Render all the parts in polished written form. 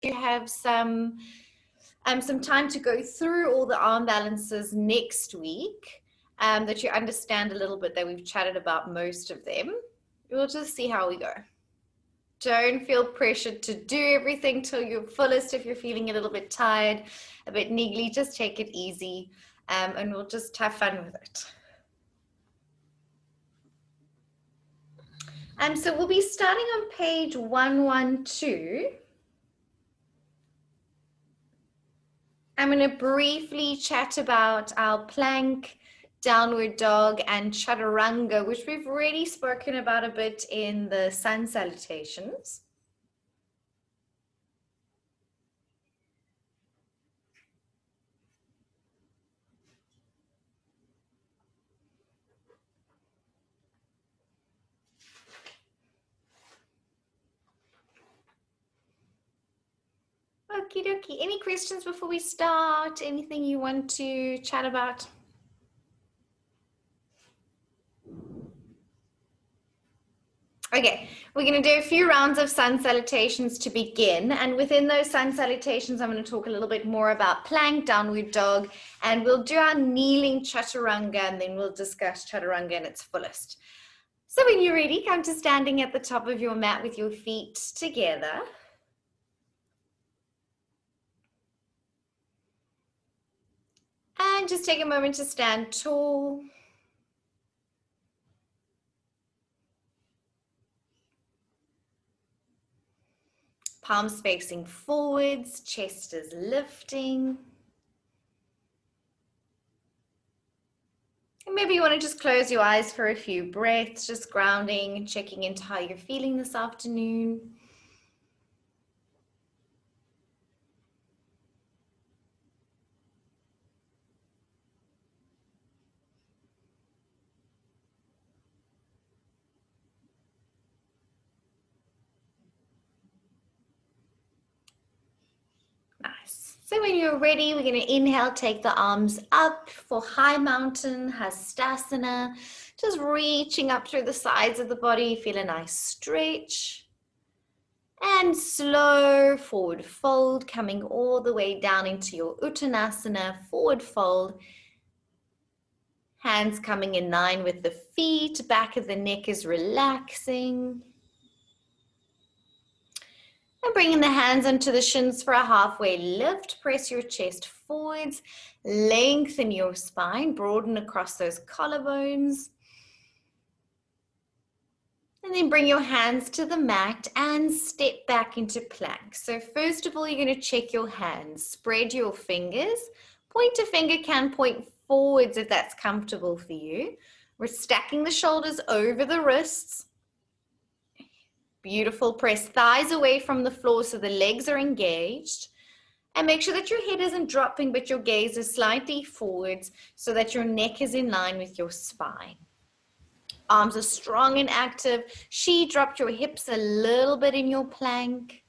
you have some time to go through all the arm balances next week, that you understand a little bit, that we've chatted about most of them. We'll just see how we go. Don't feel pressured to do everything till your fullest. If you're feeling a little bit tired, a bit niggly, just take it easy, and we'll just have fun with it. So we'll be starting on page 112. I'm going to briefly chat about our plank, downward dog, and chaturanga, which we've already spoken about a bit in the sun salutations. Okie dokie. Any questions before we start? Anything you want to chat about? Okay, we're going to do a few rounds of sun salutations to begin, and within those sun salutations I'm going to talk a little bit more about plank, downward dog, and we'll do our kneeling chaturanga, and then we'll discuss chaturanga in its fullest. So when you're ready, come to standing at the top of your mat with your feet together. And just take a moment to stand tall. Palms facing forwards, chest is lifting. And maybe you want to just close your eyes for a few breaths, just grounding and checking into how you're feeling this afternoon. Nice. So when you're ready, we're going to inhale, take the arms up for high mountain, hastasana. Just reaching up through the sides of the body, feel a nice stretch. And slow forward fold, coming all the way down into your uttanasana, forward fold. Hands coming in line with the feet, back of the neck is relaxing. And bringing the hands onto the shins for a halfway lift. Press your chest forwards, lengthen your spine, broaden across those collarbones. And then bring your hands to the mat and step back into plank. So first of all, you're going to check your hands. Spread your fingers. Pointer finger can point forwards if that's comfortable for you. We're stacking the shoulders over the wrists. Beautiful. Press thighs away from the floor so the legs are engaged. And make sure that your head isn't dropping, but your gaze is slightly forwards so that your neck is in line with your spine. Arms are strong and active. Dropped your hips a little bit in your plank.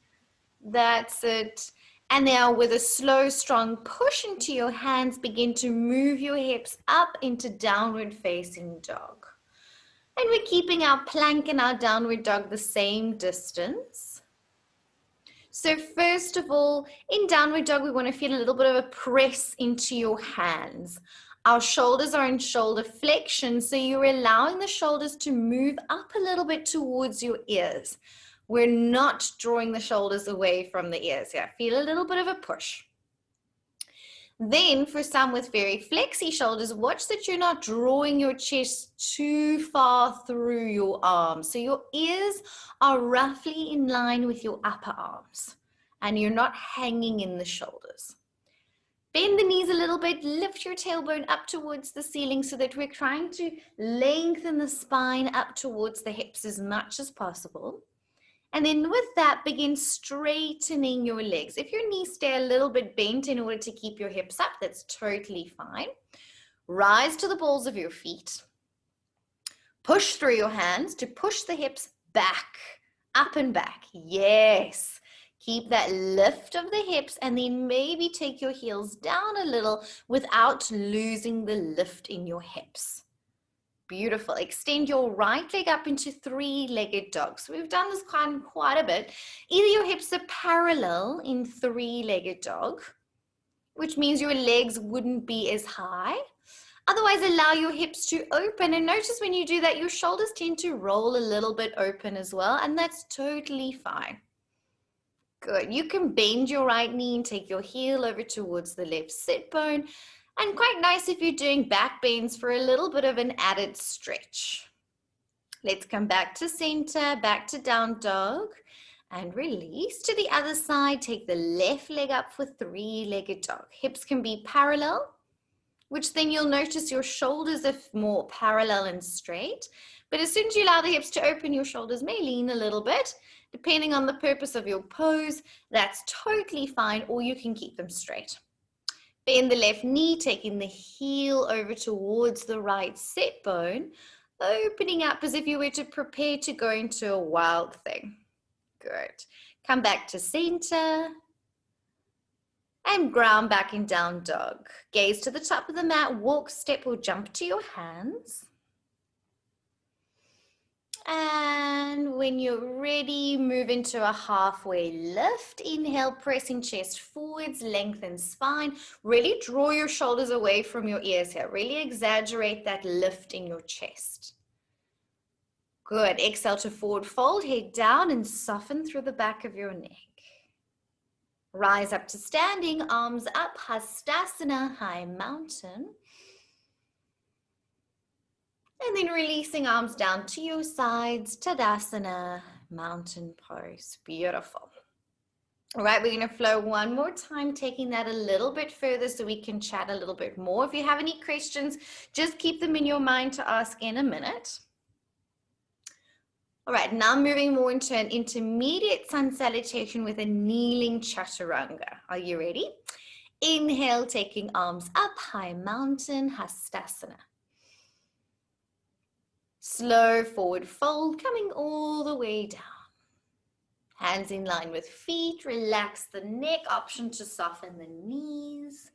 That's it. And now with a slow, strong push into your hands, begin to move your hips up into downward facing dog. And we're keeping our plank and our downward dog the same distance. So first of all, in downward dog, we want to feel a little bit of a press into your hands. Our shoulders are in shoulder flexion, so you're allowing the shoulders to move up a little bit towards your ears. We're not drawing the shoulders away from the ears here. Feel a little bit of a push. Then for some with very flexy shoulders, watch that you're not drawing your chest too far through your arms. So your ears are roughly in line with your upper arms and you're not hanging in the shoulders. Bend the knees a little bit, lift your tailbone up towards the ceiling so that we're trying to lengthen the spine up towards the hips as much as possible. And then with that, begin straightening your legs. If your knees stay a little bit bent in order to keep your hips up, that's totally fine. Rise to the balls of your feet. Push through your hands to push the hips back, up and back. Yes. Keep that lift of the hips and then maybe take your heels down a little without losing the lift in your hips. Beautiful. Extend your right leg up into three-legged dog. So we've done this quite a bit. Either your hips are parallel in three-legged dog, which means your legs wouldn't be as high. Otherwise, allow your hips to open. And notice when you do that, your shoulders tend to roll a little bit open as well. And that's totally fine. Good. You can bend your right knee and take your heel over towards the left sit bone. And quite nice if you're doing back bends for a little bit of an added stretch. Let's come back to center, back to down dog, and release to the other side. Take the left leg up for three-legged dog. Hips can be parallel, which then you'll notice your shoulders are more parallel and straight. But as soon as you allow the hips to open, your shoulders may lean a little bit. Depending on the purpose of your pose, that's totally fine, or you can keep them straight. Bend the left knee, taking the heel over towards the right sit bone, opening up as if you were to prepare to go into a wild thing. Good. Come back to center and ground back in down dog. Gaze to the top of the mat, walk, step, or jump to your hands. And when you're ready, move into a halfway lift. Inhale, pressing chest forwards, lengthen spine. Really draw your shoulders away from your ears here. Really exaggerate that lift in your chest. Good. Exhale to forward fold, head down and soften through the back of your neck. Rise up to standing, arms up, Hastasana, high mountain. And then releasing arms down to your sides, Tadasana, mountain pose. Beautiful. All right, we're going to flow one more time, taking that a little bit further so we can chat a little bit more. If you have any questions, just keep them in your mind to ask in a minute. All right, now moving more into an intermediate sun salutation with a kneeling chaturanga. Are you ready? Inhale, taking arms up, high mountain, Hastasana. Slow forward fold, coming all the way down. Hands in line with feet, relax the neck, option to soften the knees.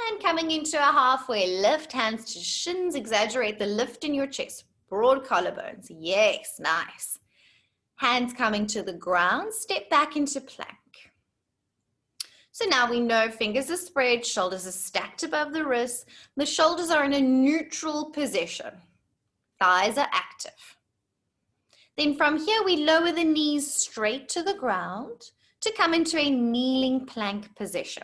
And coming into a halfway lift, hands to shins, exaggerate the lift in your chest. Broad collarbones, yes, nice. Hands coming to the ground, step back into plank. So now we know fingers are spread, shoulders are stacked above the wrists. The shoulders are in a neutral position. Thighs are active. Then from here, we lower the knees straight to the ground to come into a kneeling plank position.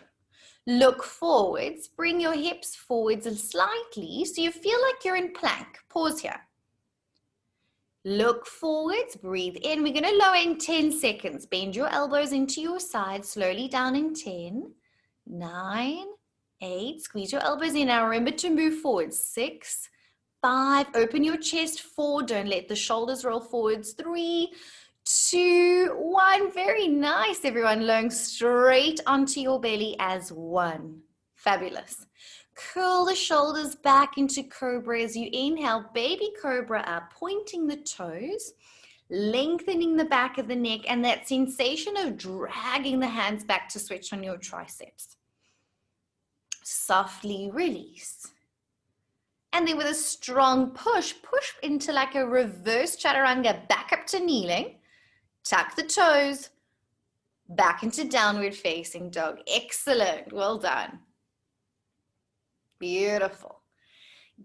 Look forwards, bring your hips forwards slightly so you feel like you're in plank. Pause here. Look forwards, breathe in. We're going to lower in 10 seconds. Bend your elbows into your sides, slowly down in 10, 9, 8. Squeeze your elbows in. Now remember to move forward. 6, 5, open your chest. 4, don't let the shoulders roll forwards. 3, 2, 1. Very nice, everyone. Lowering straight onto your belly as 1. Fabulous. Curl the shoulders back into cobra as you inhale. Baby cobra up, pointing the toes, lengthening the back of the neck, and that sensation of dragging the hands back to switch on your triceps. Softly release. And then with a strong push, push into like a reverse chaturanga, back up to kneeling. Tuck the toes, back into downward facing dog. Excellent, well done. Beautiful.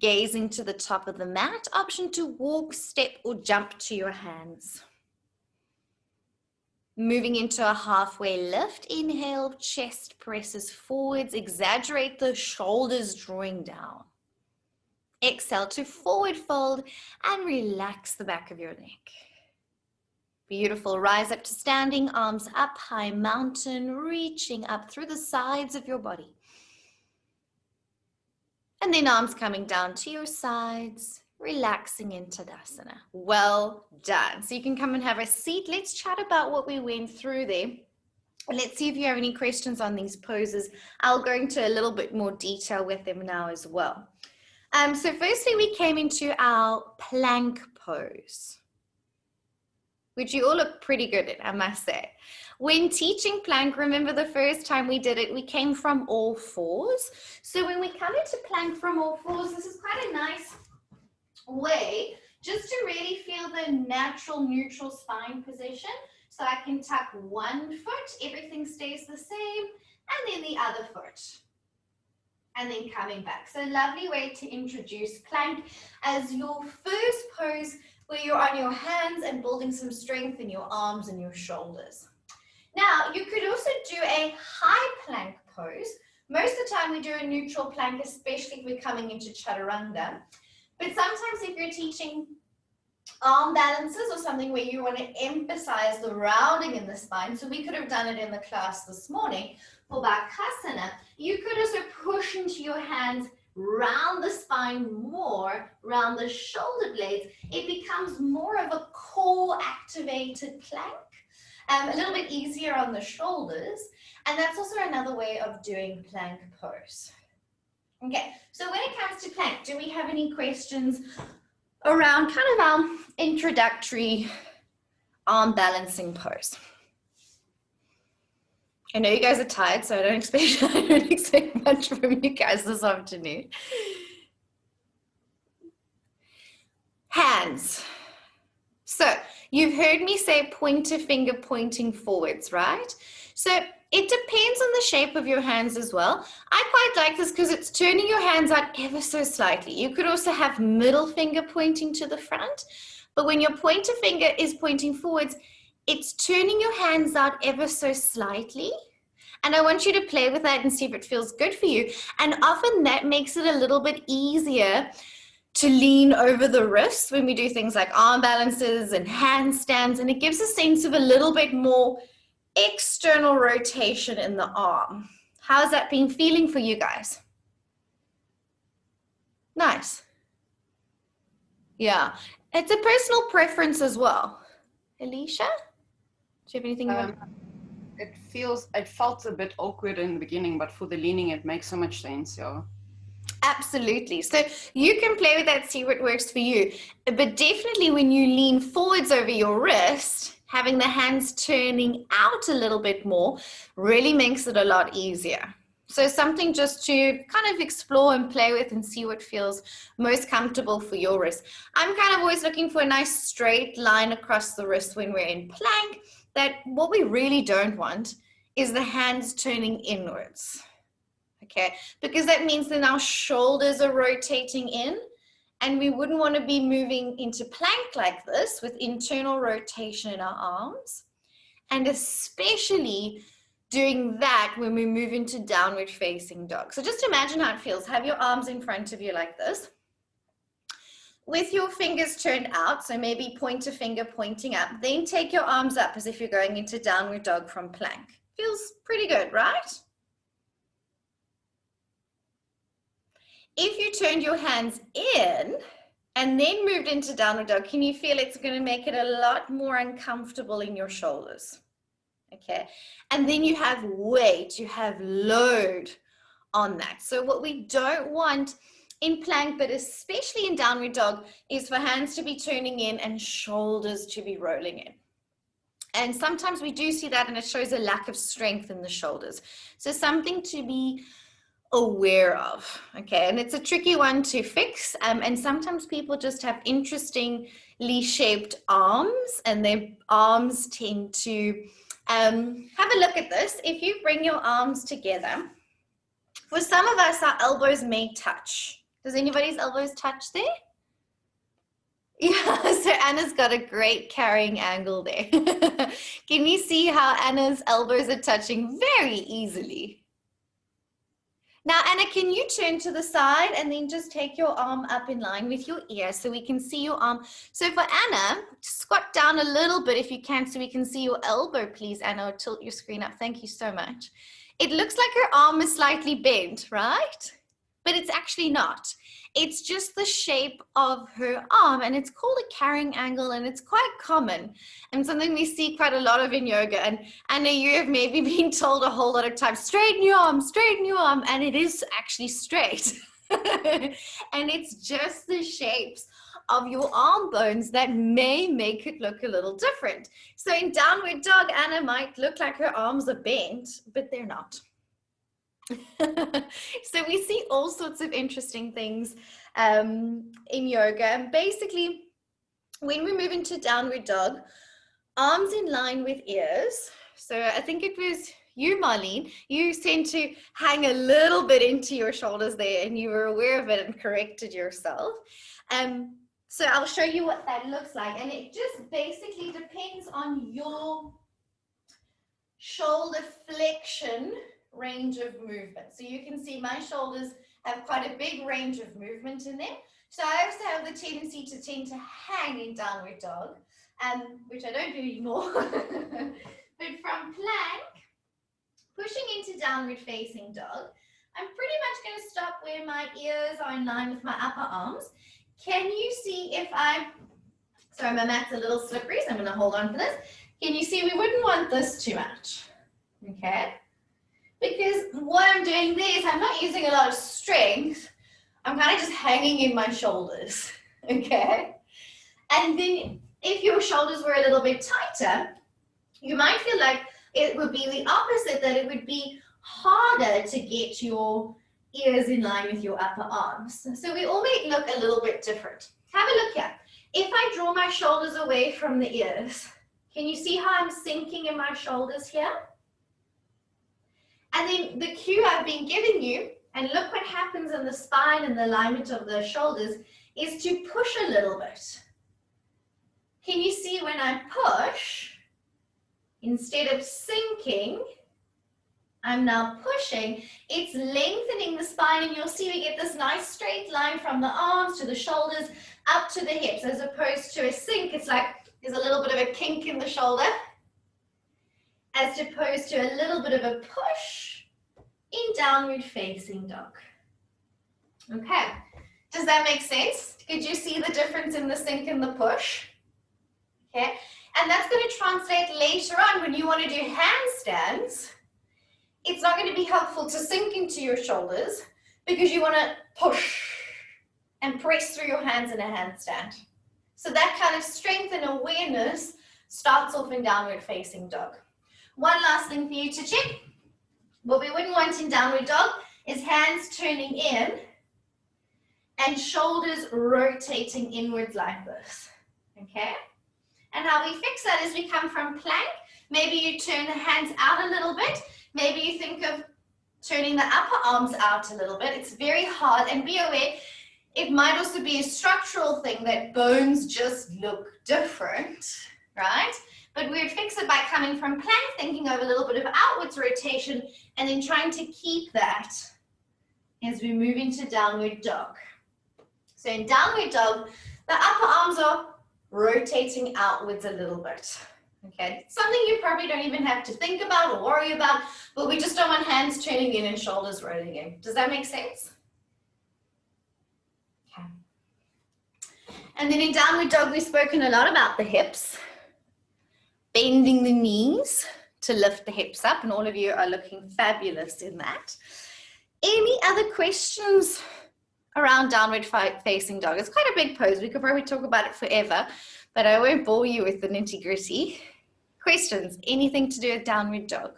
Gazing to the top of the mat, option to walk, step, or jump to your hands. Moving into a halfway lift, inhale, chest presses forwards, exaggerate the shoulders drawing down. Exhale to forward fold and relax the back of your neck. Beautiful. Rise up to standing, arms up, high mountain, reaching up through the sides of your body. And then arms coming down to your sides, relaxing into Tadasana. Well done. So you can come and have a seat. Let's chat about what we went through there. And let's see if you have any questions on these poses. I'll go into a little bit more detail with them now as well. So firstly, we came into our plank pose, which you all look pretty good at, I must say. When teaching plank, remember the first time we did it, we came from all fours. So when we come into plank from all fours, this is quite a nice way just to really feel the natural neutral spine position. So I can tuck one foot, everything stays the same, and then the other foot. And then coming back. So lovely way to introduce plank as your first pose where you're on your hands and building some strength in your arms and your shoulders. Now, you could also do a high plank pose. Most of the time we do a neutral plank, especially if we're coming into chaturanga. But sometimes if you're teaching arm balances or something where you want to emphasize the rounding in the spine, so we could have done it in the class this morning for Bakasana, you could also push into your hands, round the spine more, round the shoulder blades. It becomes more of a core activated plank, a little bit easier on the shoulders, and that's also another way of doing plank pose. Okay, so when it comes to plank, do we have any questions around kind of our introductory arm balancing pose? I know you guys are tired, so I don't expect much from you guys this afternoon. Hands. So you've heard me say pointer finger pointing forwards, right? So it depends on the shape of your hands as well. I quite like this because it's turning your hands out ever so slightly. You could also have middle finger pointing to the front, but when your pointer finger is pointing forwards, it's turning your hands out ever so slightly. And I want you to play with that and see if it feels good for you. And often that makes it a little bit easier to lean over the wrists when we do things like arm balances and handstands, and it gives a sense of a little bit more external rotation in the arm. How's that been feeling for you guys? Nice. Yeah, it's a personal preference as well. Alicia, do you have anything you want? It felt a bit awkward in the beginning, but for the leaning, it makes so much sense, yeah. Absolutely. So you can play with that, see what works for you. But definitely when you lean forwards over your wrist, having the hands turning out a little bit more really makes it a lot easier. So something just to kind of explore and play with and see what feels most comfortable for your wrist. I'm kind of always looking for a nice straight line across the wrist when we're in plank. That what we really don't want is the hands turning inwards. Okay, because that means then our shoulders are rotating in, and we wouldn't want to be moving into plank like this with internal rotation in our arms, and especially doing that when we move into downward facing dog. So just imagine how it feels. Have your arms in front of you like this, with your fingers turned out, so maybe pointer finger pointing up, then take your arms up as if you're going into downward dog from plank. Feels pretty good, right? If you turned your hands in and then moved into downward dog, can you feel it's going to make it a lot more uncomfortable in your shoulders? Okay, and then you have weight, you have load on that. So what we don't want in plank, but especially in downward dog, is for hands to be turning in and shoulders to be rolling in. And sometimes we do see that, and it shows a lack of strength in the shoulders. So something to be aware of, okay? And it's a tricky one to fix, and sometimes people just have interestingly shaped arms, and their arms tend to have a look at this. If you bring your arms together, for some of us, our elbows may touch. Does anybody's elbows touch there? Yeah, so Anna's got a great carrying angle there. Can you see how Anna's elbows are touching very easily? Now, Anna, can you turn to the side and then just take your arm up in line with your ear so we can see your arm? So for Anna, squat down a little bit if you can so we can see your elbow, please, Anna, or tilt your screen up. Thank you so much. It looks like her arm is slightly bent, right? But it's actually not. It's just the shape of her arm, and it's called a carrying angle, and it's quite common and something we see quite a lot of in yoga. And Anna, you have maybe been told a whole lot of times, straighten your arm, and it is actually straight. And it's just the shapes of your arm bones that may make it look a little different. So in downward dog, Anna might look like her arms are bent, but they're not. So we see all sorts of interesting things in yoga. And basically, when we move into downward dog, arms in line with ears. So I think it was you, Marlene, you tend to hang a little bit into your shoulders there, and you were aware of it and corrected yourself. So I'll show you what that looks like. And it just basically depends on your shoulder flexion range of movement. So you can see my shoulders have quite a big range of movement in them. So I also have the tendency to tend to hang in downward dog, which I don't do anymore. But from plank, pushing into downward facing dog, I'm pretty much going to stop where my ears are in line with my upper arms. Can you see if sorry, my mat's a little slippery, so I'm going to hold on for this. Can you see we wouldn't want this too much, okay? Because what I'm doing there is I'm not using a lot of strength. I'm kind of just hanging in my shoulders, okay? And then if your shoulders were a little bit tighter, you might feel like it would be the opposite, that it would be harder to get your ears in line with your upper arms. So we all may look a little bit different. Have a look here. If I draw my shoulders away from the ears, can you see how I'm sinking in my shoulders here? And then the cue I've been giving you, and look what happens in the spine and the alignment of the shoulders, is to push a little bit. Can you see when I push, instead of sinking, I'm now pushing, it's lengthening the spine, and you'll see we get this nice straight line from the arms to the shoulders up to the hips, as opposed to a sink. It's like there's a little bit of a kink in the shoulder, as opposed to a little bit of a push in downward facing dog. Okay, does that make sense? Could you see the difference in the sink and the push? Okay, and that's going to translate later on when you want to do handstands. It's not going to be helpful to sink into your shoulders because you want to push and press through your hands in a handstand. So that kind of strength and awareness starts off in downward facing dog. One last thing for you to check. What we wouldn't want in downward dog is hands turning in and shoulders rotating inwards like this, okay? And how we fix that is we come from plank. Maybe you turn the hands out a little bit. Maybe you think of turning the upper arms out a little bit. It's very hard, and be aware, it might also be a structural thing that bones just look different, right? But we'd fix it by coming from plank, thinking of a little bit of outwards rotation, and then trying to keep that as we move into downward dog. So in downward dog, the upper arms are rotating outwards a little bit. Okay, something you probably don't even have to think about or worry about, but we just don't want hands turning in and shoulders rolling in. Does that make sense? Okay. And then in downward dog, we've spoken a lot about the hips, bending the knees to lift the hips up, and all of you are looking fabulous in that. Any other questions around downward facing dog? It's quite a big pose. We could probably talk about it forever, but I won't bore you with the nitty-gritty. Questions? Anything to do with downward dog?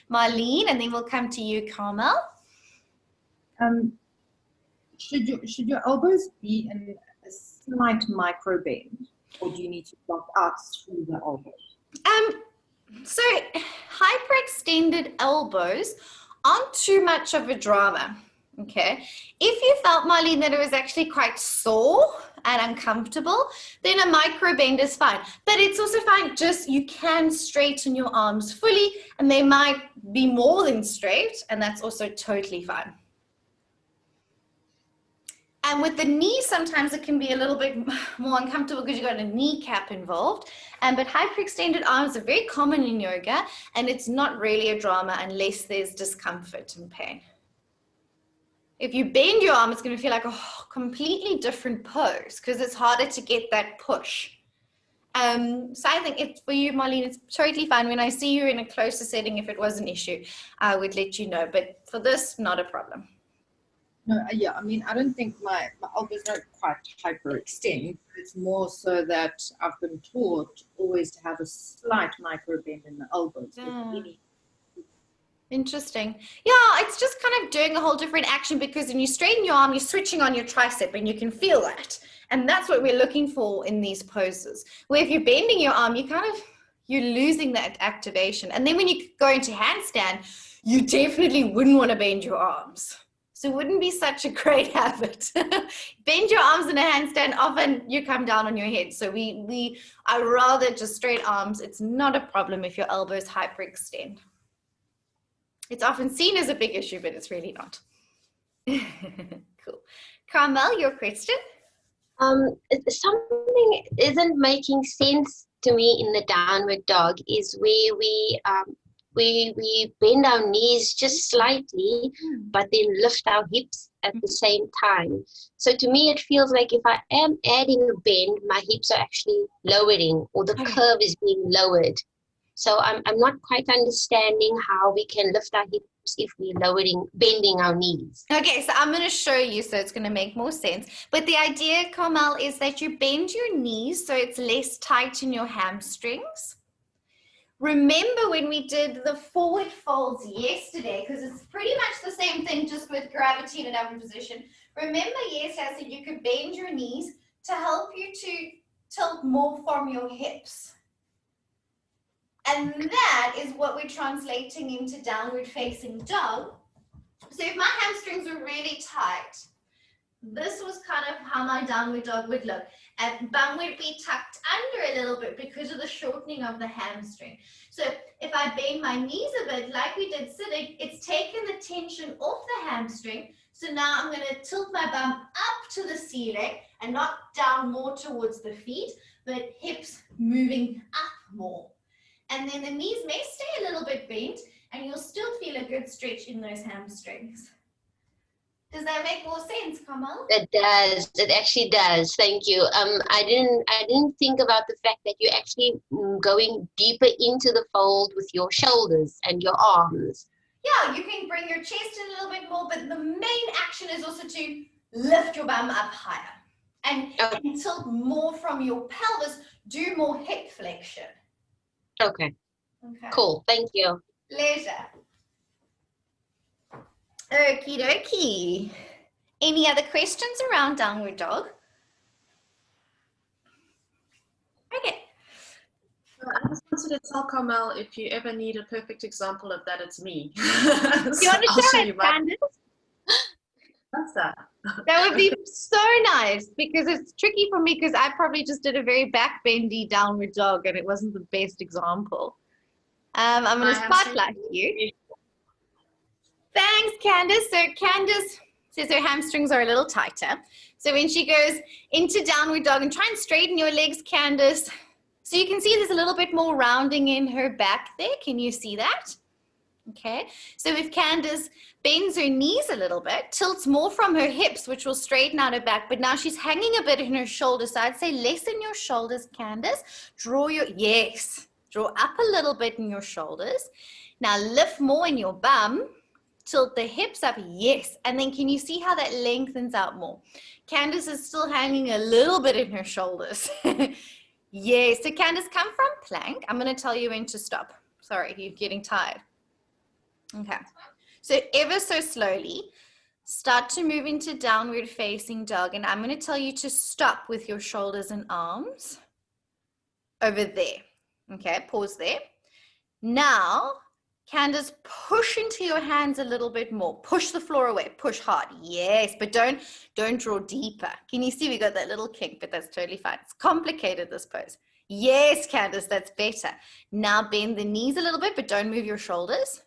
Marlene, and then we'll come to you, Carmel. Should your elbows be in a slight micro bend, or do you need to block out through the elbow? So hyperextended elbows aren't too much of a drama. Okay, if you felt, Marlene, that it was actually quite sore and uncomfortable, then a micro bend is fine. But it's also fine, just you can straighten your arms fully, and they might be more than straight, and that's also totally fine. And with the knee, sometimes it can be a little bit more uncomfortable because you've got a kneecap involved. But hyperextended arms are very common in yoga, and it's not really a drama unless there's discomfort and pain. If you bend your arm, it's going to feel like a completely different pose because it's harder to get that push. So I think it's for you, Marlene, it's totally fine. When I see you in a closer setting, if it was an issue, I would let you know. But for this, not a problem. No, yeah, I mean, I don't think my elbows don't quite hyperextend. It's more so that I've been taught always to have a slight micro bend in the elbows. Yeah. Interesting. Yeah, it's just kind of doing a whole different action because when you straighten your arm, you're switching on your tricep and you can feel that. And that's what we're looking for in these poses. Where if you're bending your arm, you're losing that activation. And then when you go into handstand, you definitely wouldn't want to bend your arms. So it wouldn't be such a great habit. Bend your arms in a handstand, often you come down on your head. So I rather just straight arms. It's not a problem if your elbows hyperextend. It's often seen as a big issue, but it's really not. Cool. Carmel, your question? Something isn't making sense to me in the downward dog is where we bend our knees just slightly, but then lift our hips at the same time. So to me, it feels like if I am adding a bend, my hips are actually lowering, or the curve is being lowered. So I'm not quite understanding how we can lift our hips if we're bending our knees. Okay, so I'm going to show you so it's going to make more sense. But the idea, Carmel, is that you bend your knees so it's less tight in your hamstrings. Remember when we did the forward folds yesterday, because it's pretty much the same thing just with gravity in a downward position. Remember yesterday I said you could bend your knees to help you to tilt more from your hips. And that is what we're translating into downward facing dog. So if my hamstrings were really tight, this was kind of how my downward dog would look. And bum would be tucked under a little bit because of the shortening of the hamstring. So if I bend my knees a bit, like we did sitting, it's taken the tension off the hamstring. So now I'm going to tilt my bum up to the ceiling and not down more towards the feet, but hips moving up more. And then the knees may stay a little bit bent and you'll still feel a good stretch in those hamstrings. Does that make more sense, Carmel? It does. It actually does. Thank you. I didn't think about the fact that you're actually going deeper into the fold with your shoulders and your arms. Yeah, you can bring your chest in a little bit more, but the main action is also to lift your bum up higher and tilt more from your pelvis. Do more hip flexion. Okay. Cool. Thank you. Pleasure. Okie dokie. Any other questions around downward dog? Okay. I just wanted to tell Carmel, if you ever need a perfect example of that, it's me. You want to show it, Candace? What's that? That would be so nice because it's tricky for me because I probably just did a very backbendy downward dog and it wasn't the best example. I'm going to spotlight you. Thanks, Candace. So Candace says her hamstrings are a little tighter. So when she goes into downward dog, and try and straighten your legs, Candace. So you can see there's a little bit more rounding in her back there. Can you see that? Okay. So if Candace bends her knees a little bit, tilts more from her hips, which will straighten out her back, but now she's hanging a bit in her shoulders. So I'd say lessen your shoulders, Candace. Draw up a little bit in your shoulders. Now lift more in your bum. Tilt the hips up, yes. And then can you see how that lengthens out more? Candace is still hanging a little bit in her shoulders. Yes, so Candace, come from plank. I'm going to tell you when to stop. Sorry, you're getting tired. Okay, so ever so slowly, start to move into downward facing dog. And I'm going to tell you to stop with your shoulders and arms over there. Okay, pause there. Now, Candace, push into your hands a little bit more. Push the floor away. Push hard. Yes, but don't draw deeper. Can you see we got that little kink, but that's totally fine. It's complicated, this pose. Yes, Candace, that's better. Now bend the knees a little bit, but don't move your shoulders.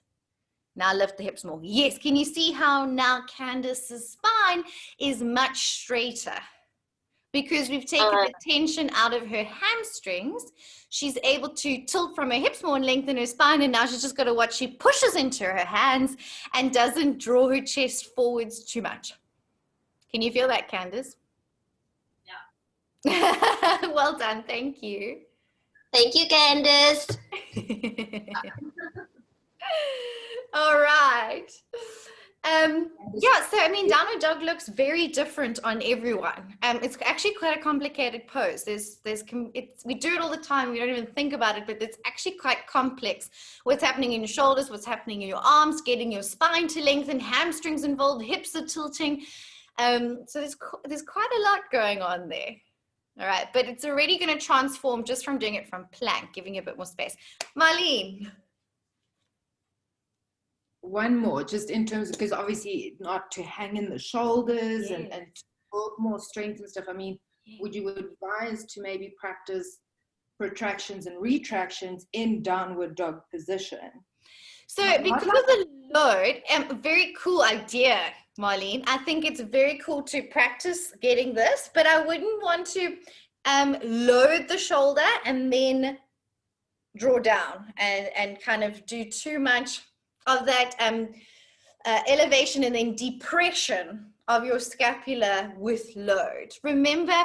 Now lift the hips more. Yes, can you see how now Candace's spine is much straighter? Because we've taken the tension out of her hamstrings, she's able to tilt from her hips more and lengthen her spine, and now she's just got to watch she pushes into her hands and doesn't draw her chest forwards too much. Can you feel that, Candace? Yeah. Well done, thank you. Thank you, Candace. All right. Yeah, so I mean, downward dog looks very different on everyone. It's actually quite a complicated pose. We do it all the time. We don't even think about it, but it's actually quite complex. What's happening in your shoulders, what's happening in your arms, getting your spine to lengthen, hamstrings involved, hips are tilting. So there's quite a lot going on there. All right, but it's already going to transform just from doing it from plank, giving you a bit more space. Marlene. One more, just in terms of, because obviously not to hang in the shoulders and to build more strength and stuff. I mean, would you advise to maybe practice protractions and retractions in downward dog position? So because of the load, very cool idea, Marlene. I think it's very cool to practice getting this, but I wouldn't want to load the shoulder and then draw down and kind of do too much of that elevation and then depression of your scapula with load. Remember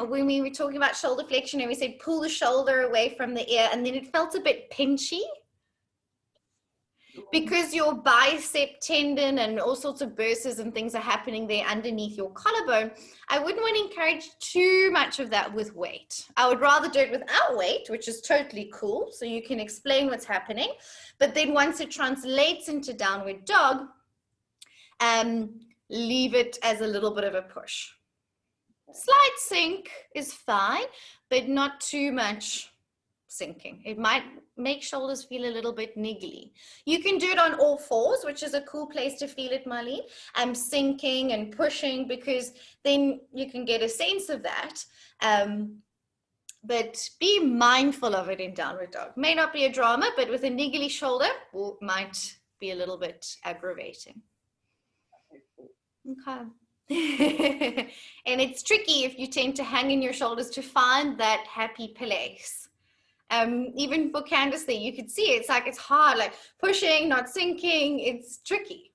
when we were talking about shoulder flexion and we said pull the shoulder away from the ear and then it felt a bit pinchy? Because your bicep tendon and all sorts of bursts and things are happening there underneath your collarbone, I wouldn't want to encourage too much of that with weight. I would rather do it without weight, which is totally cool, so you can explain what's happening. But then once it translates into downward dog, leave it as a little bit of a push. Slight sink is fine, but not too much sinking. It might make shoulders feel a little bit niggly. You can do it on all fours, which is a cool place to feel it, Marlene. Sinking and pushing, because then you can get a sense of that. But be mindful of it in downward dog. May not be a drama, but with a niggly shoulder, might be a little bit aggravating. Okay. And it's tricky if you tend to hang in your shoulders to find that happy place. Even for Candace there, you could see it's like it's hard, like pushing, not sinking. It's tricky.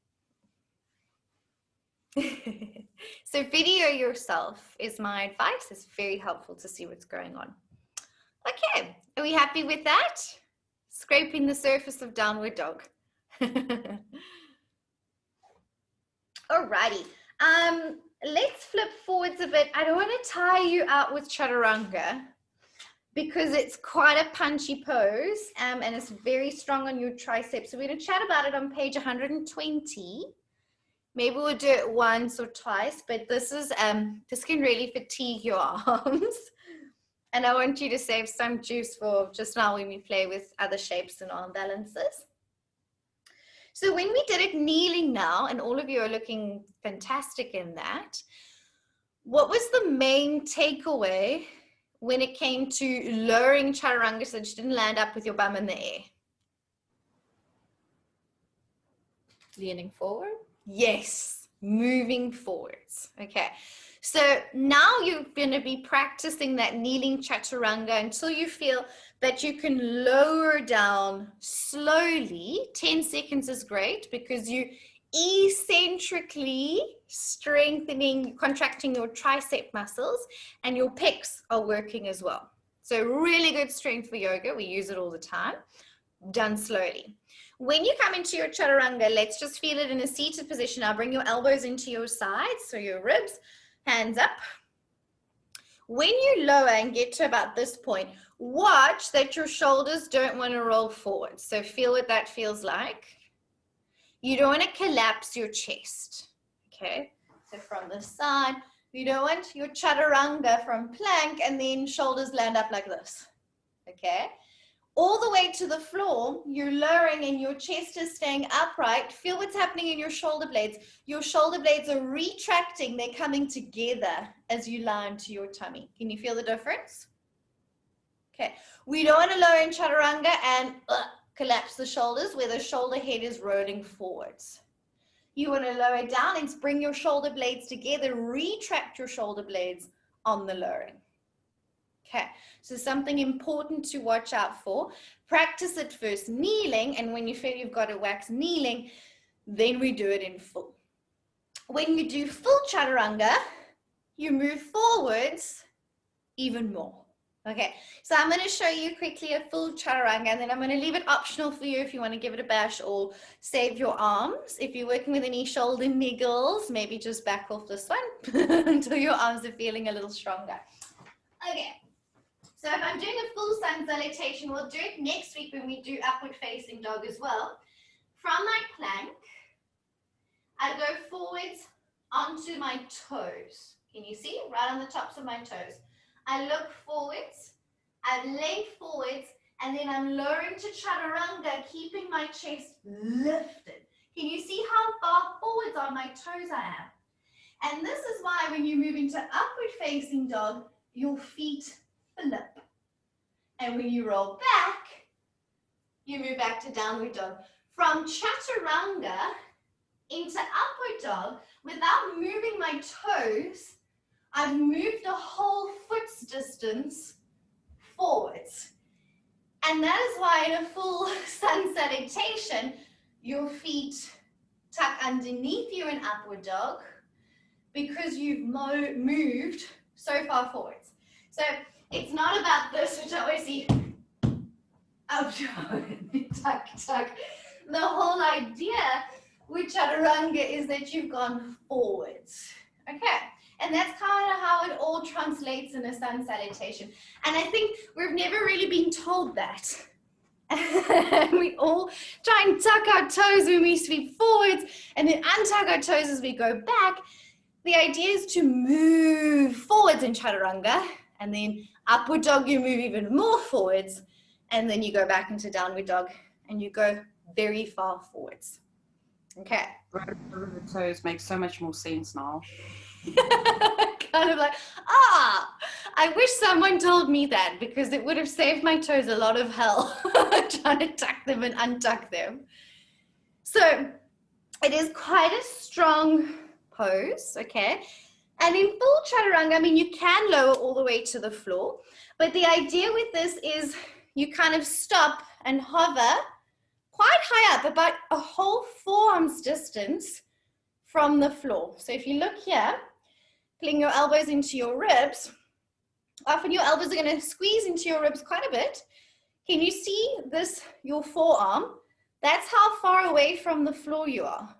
So video yourself is my advice. It's very helpful to see what's going on. Okay, are we happy with that? Scraping the surface of downward dog. Alrighty, let's flip forwards a bit. I don't want to tie you out with chaturanga because it's quite a punchy pose and it's very strong on your triceps. So we're going to chat about it on page 120. Maybe we'll do it once or twice, but this can really fatigue your arms. And I want you to save some juice for just now when we play with other shapes and arm balances. So when we did it kneeling now, and all of you are looking fantastic in that, what was the main takeaway when it came to lowering chaturanga so that you didn't land up with your bum in the air? Leaning forward? Yes, moving forwards. Okay, so now you're going to be practicing that kneeling chaturanga until you feel that you can lower down slowly. 10 seconds is great because you eccentrically strengthening, contracting your tricep muscles, and your pecs are working as well. So really good strength for yoga. We use it all the time, done slowly. When you come into your chaturanga, let's just feel it in a seated position. Now bring your elbows into your sides, so your ribs, hands up. When you lower and get to about this point, watch that your shoulders don't want to roll forward. So feel what that feels like. You don't want to collapse your chest, okay? So from the side, you don't want your chaturanga from plank and then shoulders land up like this, okay? All the way to the floor, you're lowering and your chest is staying upright. Feel what's happening in your shoulder blades. Your shoulder blades are retracting. They're coming together as you lie into your tummy. Can you feel the difference? Okay. We don't want to lower in chaturanga and collapse the shoulders where the shoulder head is rolling forwards. You want to lower down and bring your shoulder blades together. Retract your shoulder blades on the lowering. Okay, so something important to watch out for. Practice it first kneeling, and when you feel you've got a wax kneeling, then we do it in full. When you do full chaturanga, you move forwards even more. Okay, so I'm going to show you quickly a full chaturanga, and then I'm going to leave it optional for you if you want to give it a bash or save your arms. If you're working with any shoulder niggles, maybe just back off this one until your arms are feeling a little stronger. Okay, so if I'm doing a full sun salutation, we'll do it next week when we do upward facing dog as well. From my plank, I go forwards onto my toes. Can you see? Right on the tops of my toes. I look forwards, I lay forwards, and then I'm lowering to chaturanga, keeping my chest lifted. Can you see how far forwards on my toes I am? And this is why when you move into upward facing dog, your feet flip. And when you roll back, you move back to downward dog. From chaturanga into upward dog, without moving my toes, I've moved a whole foot's distance forwards. And that is why in a full sun salutation, your feet tuck underneath you in upward dog because you've moved so far forwards. So it's not about this, which I always see up tuck, tuck. The whole idea with chaturanga is that you've gone forwards. Okay. And that's kind of how it all translates in a sun salutation. And I think we've never really been told that. We all try and tuck our toes when we sweep forwards and then untuck our toes as we go back. The idea is to move forwards in chaturanga, and then upward dog you move even more forwards, and then you go back into downward dog and you go very far forwards. Okay. Right over the toes makes so much more sense now. Kind of like, I wish someone told me that, because it would have saved my toes a lot of hell trying to tuck them and untuck them. So it is quite a strong pose, okay? And in full chaturanga, I mean, you can lower all the way to the floor, but the idea with this is you kind of stop and hover quite high up, about a whole forearm's distance from the floor. So if you look here, pulling your elbows into your ribs, often your elbows are going to squeeze into your ribs quite a bit. Can you see this, your forearm? That's how far away from the floor you are.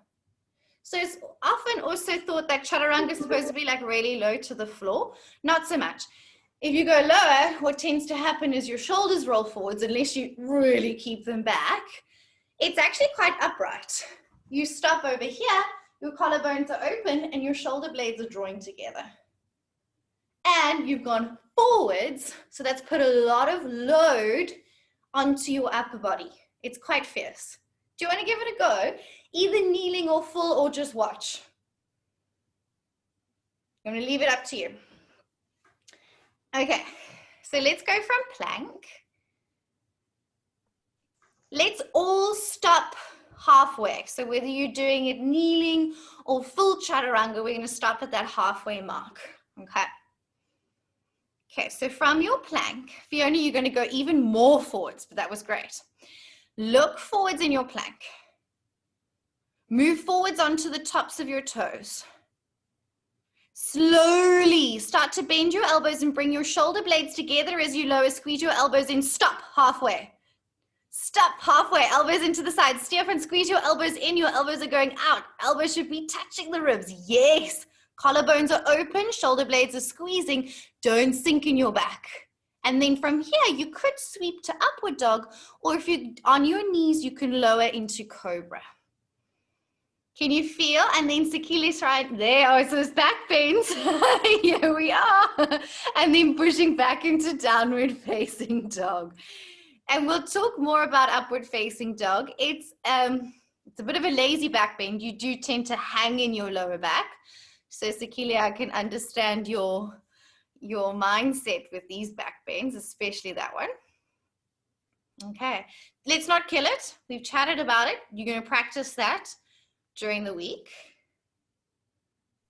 So it's often also thought that chaturanga is supposed to be like really low to the floor. Not so much. If you go lower, what tends to happen is your shoulders roll forwards unless you really keep them back. It's actually quite upright. You stop over here, your collarbones are open and your shoulder blades are drawing together. And you've gone forwards, so that's put a lot of load onto your upper body. It's quite fierce. Do you want to give it a go? Either kneeling or full, or just watch. I'm going to leave it up to you. Okay, so let's go from plank. Let's all stop halfway. So whether you're doing it kneeling or full chaturanga, we're going to stop at that halfway mark. Okay. Okay, so from your plank, Fiona, you're going to go even more forwards, but that was great. Look forwards in your plank. Move forwards onto the tops of your toes. Slowly start to bend your elbows and bring your shoulder blades together as you lower. Squeeze your elbows in. Stop halfway. Stop halfway. Elbows into the side. Stefan, squeeze your elbows in. Your elbows are going out. Elbows should be touching the ribs. Yes. Collarbones are open. Shoulder blades are squeezing. Don't sink in your back. And then from here, you could sweep to upward dog, or if you're on your knees, you can lower into cobra. Can you feel? And then Sakili's right there. Oh, so it's back bends. Here we are. And then pushing back into downward facing dog. And we'll talk more about upward facing dog. It's a bit of a lazy back bend. You do tend to hang in your lower back. So Sakili, I can understand your mindset with these back bends, especially that one. Okay, let's not kill it. We've chatted about it. You're going to practice that during the week.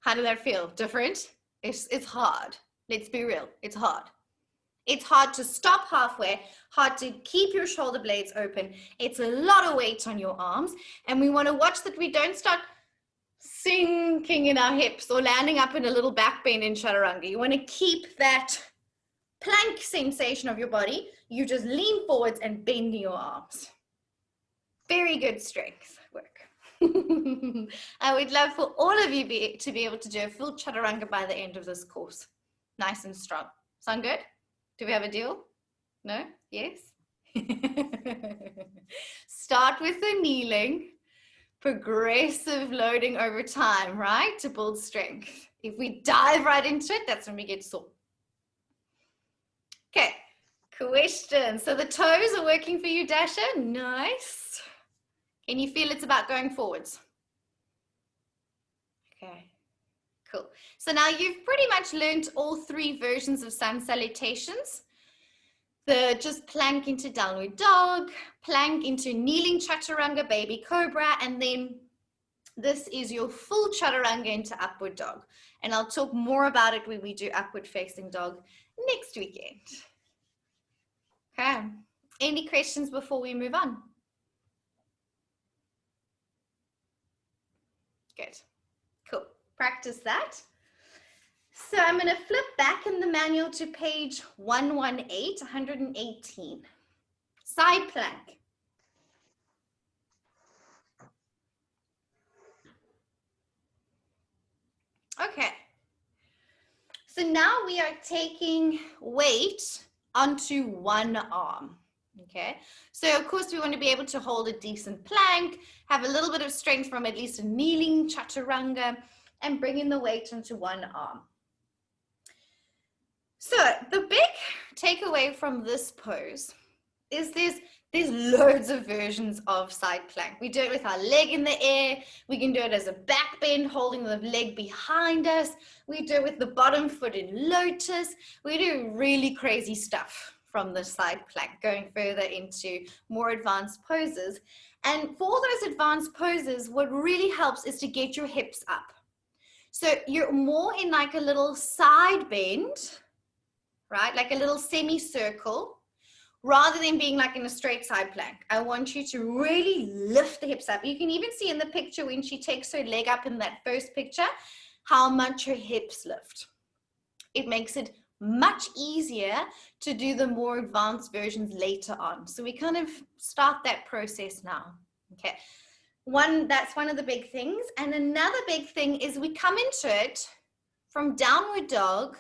How did that feel? Different? It's hard. Let's be real. It's hard. It's hard to stop halfway, hard to keep your shoulder blades open. It's a lot of weight on your arms, and we want to watch that we don't start sinking in our hips or landing up in a little back bend in chaturanga. You want to keep that plank sensation of your body, you just lean forwards and bend your arms. Very good strength work. I would love for all of you to be able to do a full chaturanga by the end of this course. Nice and strong. Sound good? Do we have a deal? No? Yes? Start with the kneeling, progressive loading over time, right? To build strength. If we dive right into it, that's when we get sore. Okay, question. So the toes are working for you, Dasha? Nice. Can you feel it's about going forwards? Okay, cool. So now you've pretty much learned all three versions of sun salutations. The just plank into downward dog, plank into kneeling chaturanga, baby cobra, and then this is your full chaturanga into upward dog. And I'll talk more about it when we do upward facing dog next weekend. Okay, any questions before we move on? Good, cool, practice that. So I'm going to flip back in the manual to page 118. Side plank. Okay. So now we are taking weight onto one arm. Okay. So of course we want to be able to hold a decent plank, have a little bit of strength from at least a kneeling chaturanga, and bring in the weight onto one arm. So the big takeaway from this pose is there's loads of versions of side plank. We do it with our leg in the air. We can do it as a back bend, holding the leg behind us. We do it with the bottom foot in lotus. We do really crazy stuff from the side plank, going further into more advanced poses. And for those advanced poses, what really helps is to get your hips up. So you're more in like a little side bend, right? Like a little semicircle, rather than being like in a straight side plank. I want you to really lift the hips up. You can even see in the picture when she takes her leg up in that first picture, how much her hips lift. It makes it much easier to do the more advanced versions later on. So we kind of start that process now. Okay. That's one of the big things. And another big thing is we come into it from downward dog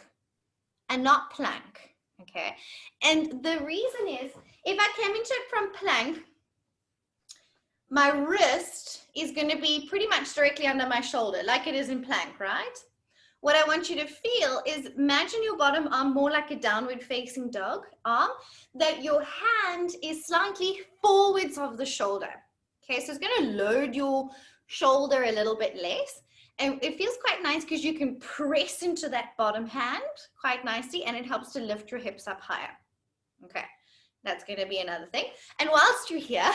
and not plank, okay? And the reason is, if I came into it from plank, my wrist is going to be pretty much directly under my shoulder, like it is in plank, right? What I want you to feel is, imagine your bottom arm more like a downward facing dog arm, that your hand is slightly forwards of the shoulder, okay? So it's going to load your shoulder a little bit less. And it feels quite nice because you can press into that bottom hand quite nicely, and it helps to lift your hips up higher. Okay, that's going to be another thing. And whilst you're here,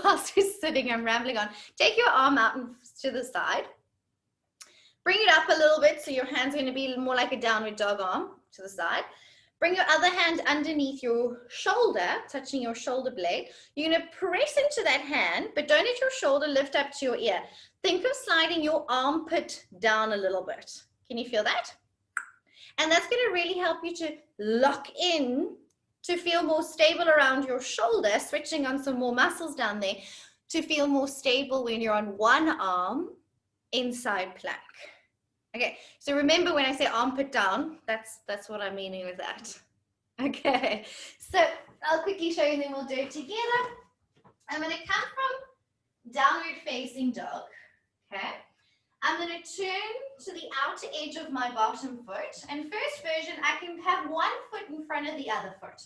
whilst you're sitting, I'm rambling on, take your arm out and to the side. Bring it up a little bit so your hand's going to be more like a downward dog arm to the side. Bring your other hand underneath your shoulder, touching your shoulder blade. You're going to press into that hand, but don't let your shoulder lift up to your ear. Think of sliding your armpit down a little bit. Can you feel that? And that's going to really help you to lock in, to feel more stable around your shoulder, switching on some more muscles down there, to feel more stable when you're on one arm inside plank. Okay, so remember when I say armpit down, that's what I'm meaning with that. Okay, so I'll quickly show you and then we'll do it together. I'm going to come from downward facing dog. Okay, I'm going to turn to the outer edge of my bottom foot, and first version I can have one foot in front of the other foot.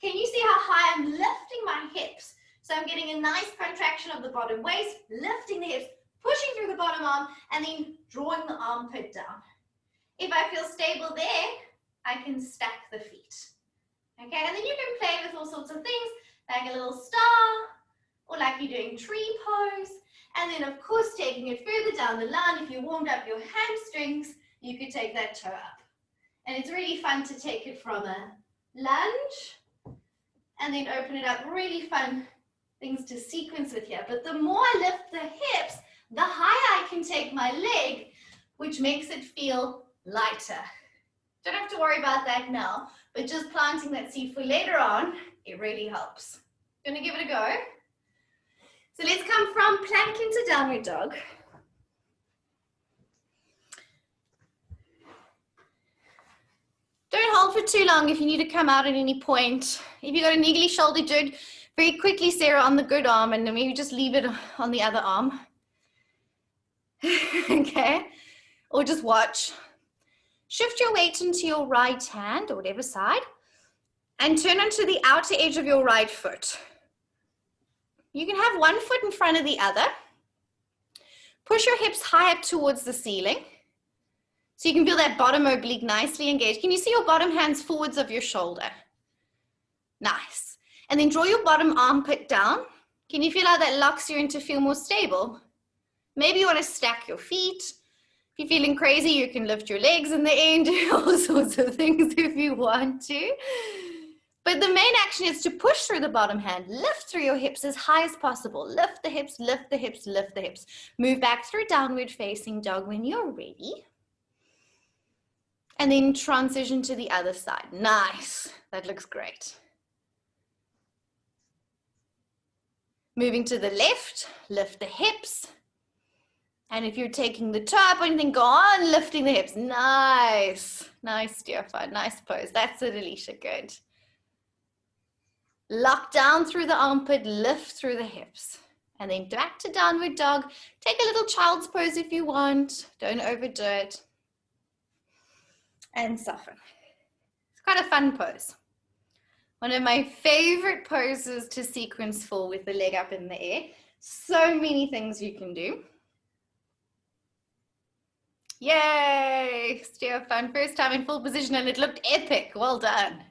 Can you see how high I'm lifting my hips? So I'm getting a nice contraction of the bottom waist, lifting the hips, pushing through the bottom arm, and then drawing the armpit down. If I feel stable there, I can stack the feet. Okay, and then you can play with all sorts of things, like a little star, or like you're doing tree pose. And then of course, taking it further down the line, if you warmed up your hamstrings, you could take that toe up. And it's really fun to take it from a lunge, and then open it up. Really fun things to sequence with here. But the more I lift the hips, the higher I can take my leg, which makes it feel lighter. Don't have to worry about that now, but just planting that seed for later on, it really helps. Gonna give it a go. So let's come from plank into downward dog. Don't hold for too long if you need to come out at any point. If you've got a niggly shoulder, do it very quickly, Sarah, on the good arm, and then maybe just leave it on the other arm. Okay, or just watch. Shift your weight into your right hand or whatever side and turn onto the outer edge of your right foot. You can have one foot in front of the other. Push your hips high up towards the ceiling so you can feel that bottom oblique nicely engaged. Can you see your bottom hands forwards of your shoulder? Nice. And then draw your bottom armpit down. Can you feel how that locks you in to feel more stable? Maybe you want to stack your feet. If you're feeling crazy, you can lift your legs in the air and do all sorts of things if you want to. But the main action is to push through the bottom hand. Lift through your hips as high as possible. Lift the hips, lift the hips, lift the hips. Move back through downward facing dog when you're ready. And then transition to the other side. Nice. That looks great. Moving to the left, lift the hips. And if you're taking the toe up or anything, go on lifting the hips. Nice. Nice, Stefan. Nice pose. That's it, Alicia. Good. Lock down through the armpit, lift through the hips. And then back to downward dog. Take a little child's pose if you want. Don't overdo it. And soften. It's quite a fun pose. One of my favorite poses to sequence for with the leg up in the air. So many things you can do. Yay, Stefan, first time in full position and it looked epic. Well done.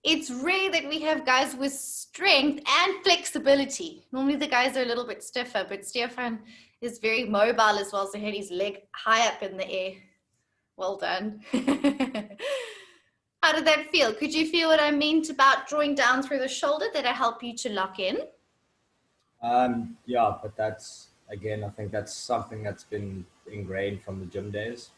It's rare that we have guys with strength and flexibility. Normally the guys are a little bit stiffer, but Stefan is very mobile as well, so he had his leg high up in the air. Well done. How did that feel? Could you feel what I meant about drawing down through the shoulder? Did I help you to lock in? Yeah, but that's, again, I think that's something that's been ingrained from the gym days,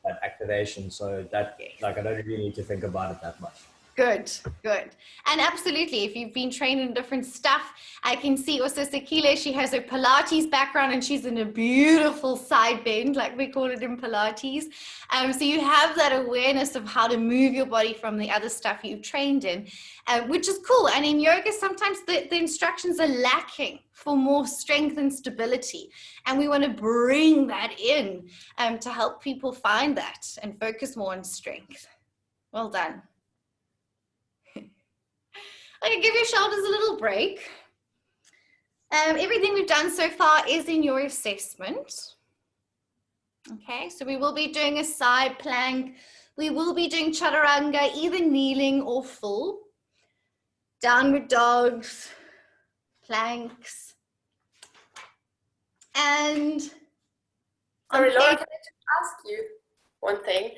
that activation. So that, like, I don't really need to think about it that much. Good, good. And absolutely, if you've been trained in different stuff, I can see also Sakila, she has her Pilates background and she's in a beautiful side bend, like we call it in Pilates. So you have that awareness of how to move your body from the other stuff you've trained in, which is cool. And in yoga, sometimes the instructions are lacking for more strength and stability. And we want to bring that in to help people find that and focus more on strength. Well done. Okay, give your shoulders a little break. Everything we've done so far is in your assessment. Okay, so we will be doing a side plank. We will be doing chaturanga, either kneeling or full. Downward dogs, planks. And sorry, Laura, can I just ask you one thing?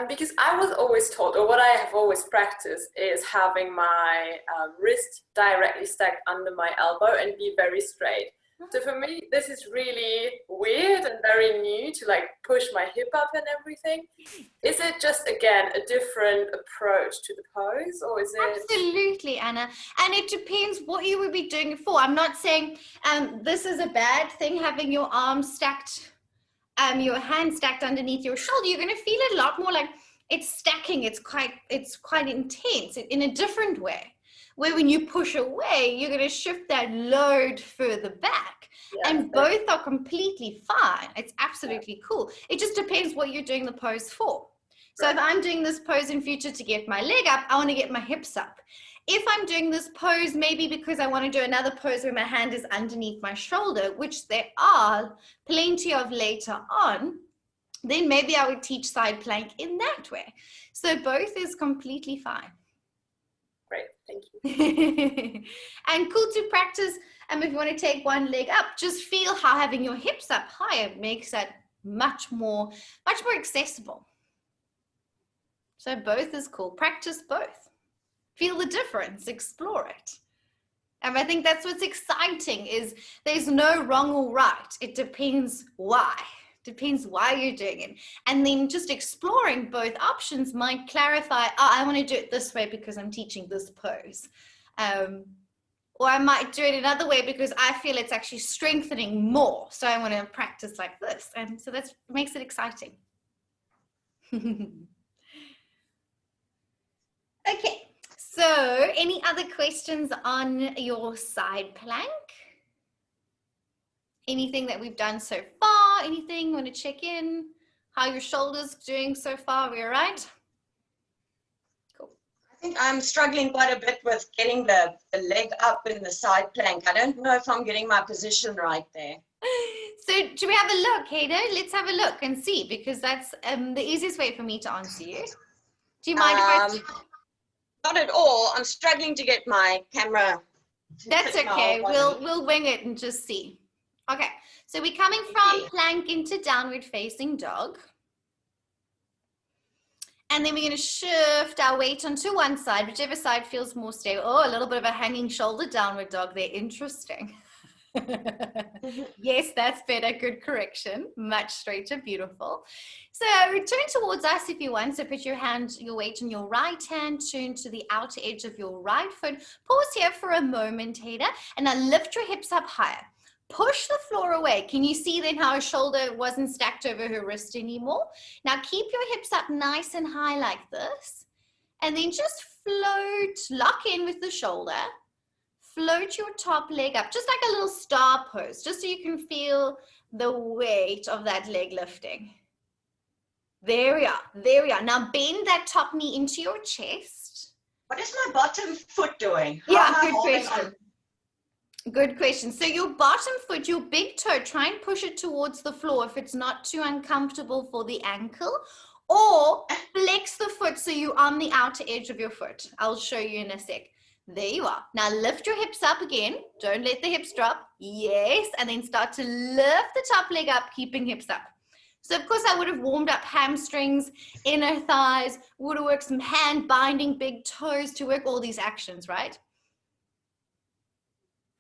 Because I was always taught, or what I have always practiced, is having my wrist directly stacked under my elbow and be very straight. So for me, this is really weird and very new to like push my hip up and everything. Is it just, again, a different approach to the pose, or is it? Absolutely, Anna. And it depends what you would be doing it for. I'm not saying this is a bad thing, having your arms stacked, your hands stacked underneath your shoulder. You're going to feel it a lot more like it's stacking. It's quite intense in a different way. Where when you push away, you're going to shift that load further back. Yeah, and both are completely fine. It's absolutely cool. It just depends what you're doing the pose for. So if I'm doing this pose in future to get my leg up, I want to get my hips up. If I'm doing this pose, maybe because I want to do another pose where my hand is underneath my shoulder, which there are plenty of later on, then maybe I would teach side plank in that way. So both is completely fine. Great, thank you. And cool to practice. If you want to take one leg up, just feel how having your hips up higher makes that much more accessible. So both is cool. Practice both. Feel the difference. Explore it. And I think that's what's exciting, is there's no wrong or right. It depends why. Depends why you're doing it. And then just exploring both options might clarify, oh, I want to do it this way because I'm teaching this pose. Or I might do it another way because I feel it's actually strengthening more. So I want to practice like this. And so that makes it exciting. Okay, so any other questions on your side plank? Anything that we've done so far? Anything you want to check in? How your shoulders doing so far? We all right? Cool. I think I'm struggling quite a bit with getting the leg up in the side plank. I don't know if I'm getting my position right there. So do we have a look, Hayden? Let's have a look and see, because that's the easiest way for me to answer you. Do you mind if I... Not at all. I'm struggling to get my camera. That's okay. We'll wing it and just see. Okay, so we're coming from plank into downward facing dog. And then we're going to shift our weight onto one side, whichever side feels more stable. Oh, a little bit of a hanging shoulder downward dog there. Interesting. Yes, that's better. Good correction. Much straighter. Beautiful. So return towards us if you want. So put your weight on your right hand, turn to the outer edge of your right foot. Pause here for a moment, Heda, and now lift your hips up higher. Push the floor away. Can you see then how her shoulder wasn't stacked over her wrist anymore? Now keep your hips up nice and high like this. And then just float, lock in with the shoulder. Float your top leg up, just like a little star pose, just so you can feel the weight of that leg lifting. There we are. There we are. Now bend that top knee into your chest. What is my bottom foot doing? Yeah, good question. Good question. So your bottom foot, your big toe, try and push it towards the floor if it's not too uncomfortable for the ankle, or flex the foot so you're on the outer edge of your foot. I'll show you in a sec. There you are. Now lift your hips up again. Don't let the hips drop. Yes. And then start to lift the top leg up, keeping hips up. So of course I would have warmed up hamstrings, inner thighs, would have worked some hand binding, big toes to work all these actions, right?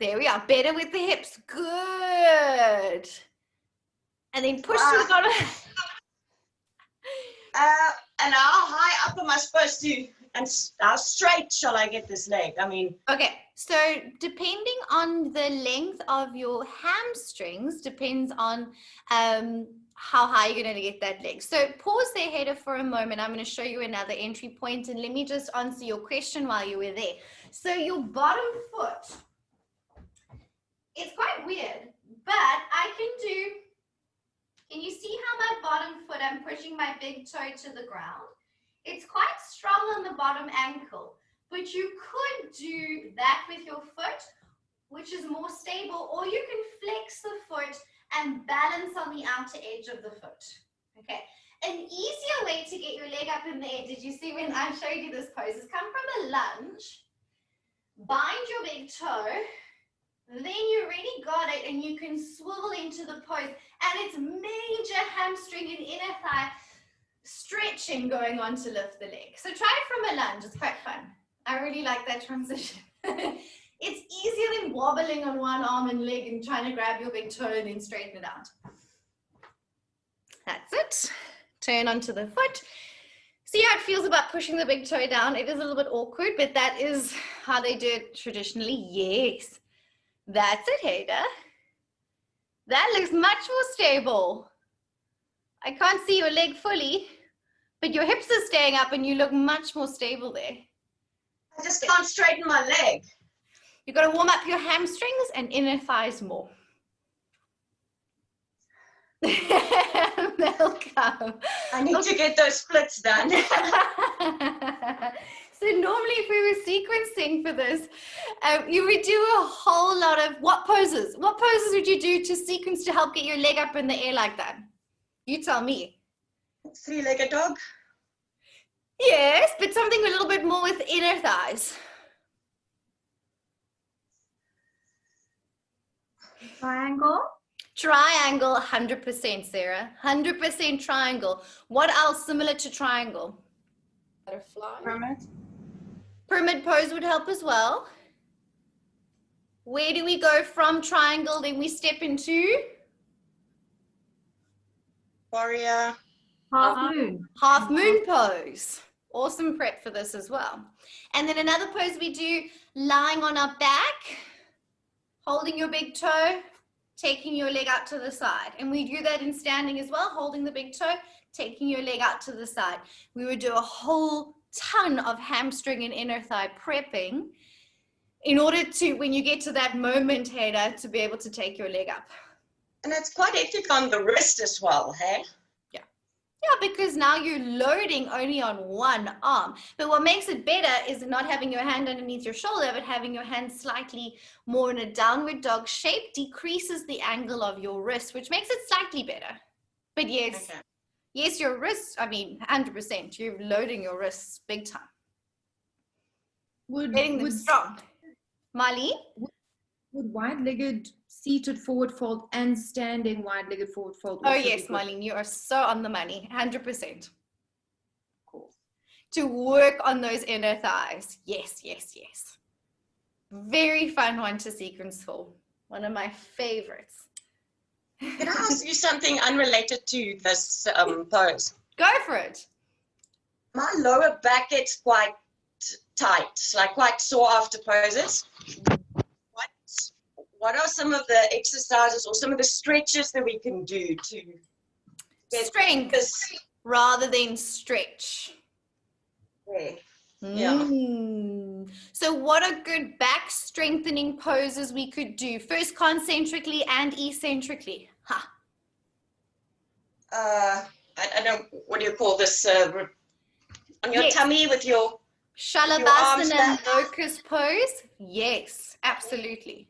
There we are. Better with the hips. Good. And then push to the bottom. And how high up am I supposed to, and how straight shall I get this leg? I mean. Okay, so depending on the length of your hamstrings, depends on how high you're going to get that leg. So pause there, Heda, for a moment. I'm going to show you another entry point, and let me just answer your question while you were there. So your bottom foot, it's quite weird, but I can you see how my bottom foot, I'm pushing my big toe to the ground? It's quite strong on the bottom ankle, but you could do that with your foot, which is more stable, or you can flex the foot and balance on the outer edge of the foot. Okay, an easier way to get your leg up in the air, did you see when I showed you this pose, is come from a lunge, bind your big toe, then you already got it and you can swivel into the pose, and it's major hamstring and inner thigh stretching going on to lift the leg. So try it from a lunge, it's quite fun. I really like that transition. It's easier than wobbling on one arm and leg and trying to grab your big toe and then straighten it out. That's it. Turn onto the foot. See how it feels about pushing the big toe down? It is a little bit awkward, but that is how they do it traditionally. Yes. That's it, Heda. That looks much more stable. I can't see your leg fully, but your hips are staying up and you look much more stable there. I just can't straighten my leg. You've got to warm up your hamstrings and inner thighs more. They'll come. I need to get those splits done. So normally if we were sequencing for this, you would do a whole lot of what poses? What poses would you do to sequence to help get your leg up in the air like that? You tell me. Three-legged dog. Yes, but something a little bit more with inner thighs. Triangle. Triangle, 100%, Sarah. 100% triangle. What else similar to triangle? Butterfly. Pyramid. Pyramid pose would help as well. Where do we go from triangle? Then we step into Warrior. Half moon. Half moon pose. Awesome prep for this as well. And then another pose we do, lying on our back, holding your big toe, taking your leg out to the side. And we do that in standing as well, holding the big toe, taking your leg out to the side. We would do a whole ton of hamstring and inner thigh prepping in order to, when you get to that moment, Heda, to be able to take your leg up. And it's quite hectic on the wrist as well, hey? Yeah, because now you're loading only on one arm. But what makes it better is not having your hand underneath your shoulder, but having your hand slightly more in a downward dog shape decreases the angle of your wrist, which makes it slightly better. But yes, Okay. yes, your wrist, 100%, you're loading your wrists big time. Getting them strong. Marlene? Would wide-legged seated forward fold and standing wide-legged forward fold Oh also be yes, good? Marlene, you are so on the money, 100%. Cool. To work on those inner thighs. Yes, yes, yes. Very fun one to sequence for. One of my favorites. Can I ask you something unrelated to this pose? Go for it. My lower back gets quite tight, like quite sore after poses. What are some of the exercises or some of the stretches that we can do to get Strength this? rather than stretch. Yeah. So what are good back strengthening poses we could do? First concentrically and eccentrically. I don't, what do you call this? On your tummy with your Shalabhasana and locust pose. Yes, absolutely.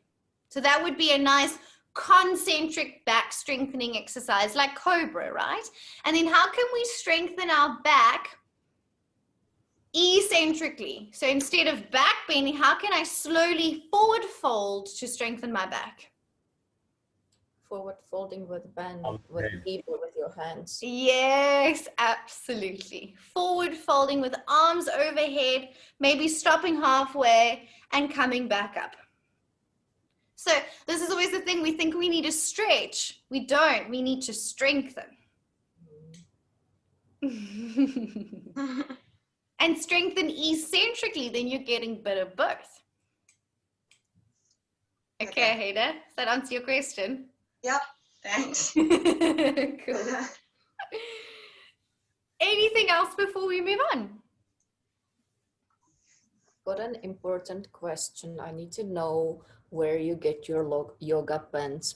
So that would be a nice concentric back strengthening exercise like Cobra, right? And then how can we strengthen our back eccentrically? So instead of back bending, how can I slowly forward fold to strengthen my back? Forward folding with keyboard with your hands. Yes, absolutely. Forward folding with arms overhead, maybe stopping halfway and coming back up. So this is always the thing, we think we need to stretch. We don't, we need to strengthen. And strengthen eccentrically, then you're getting a bit of both. Okay, Heda, does that answer your question? Yep, thanks. Cool. Anything else before we move on? Got an important question. I need to know where you get your yoga pants.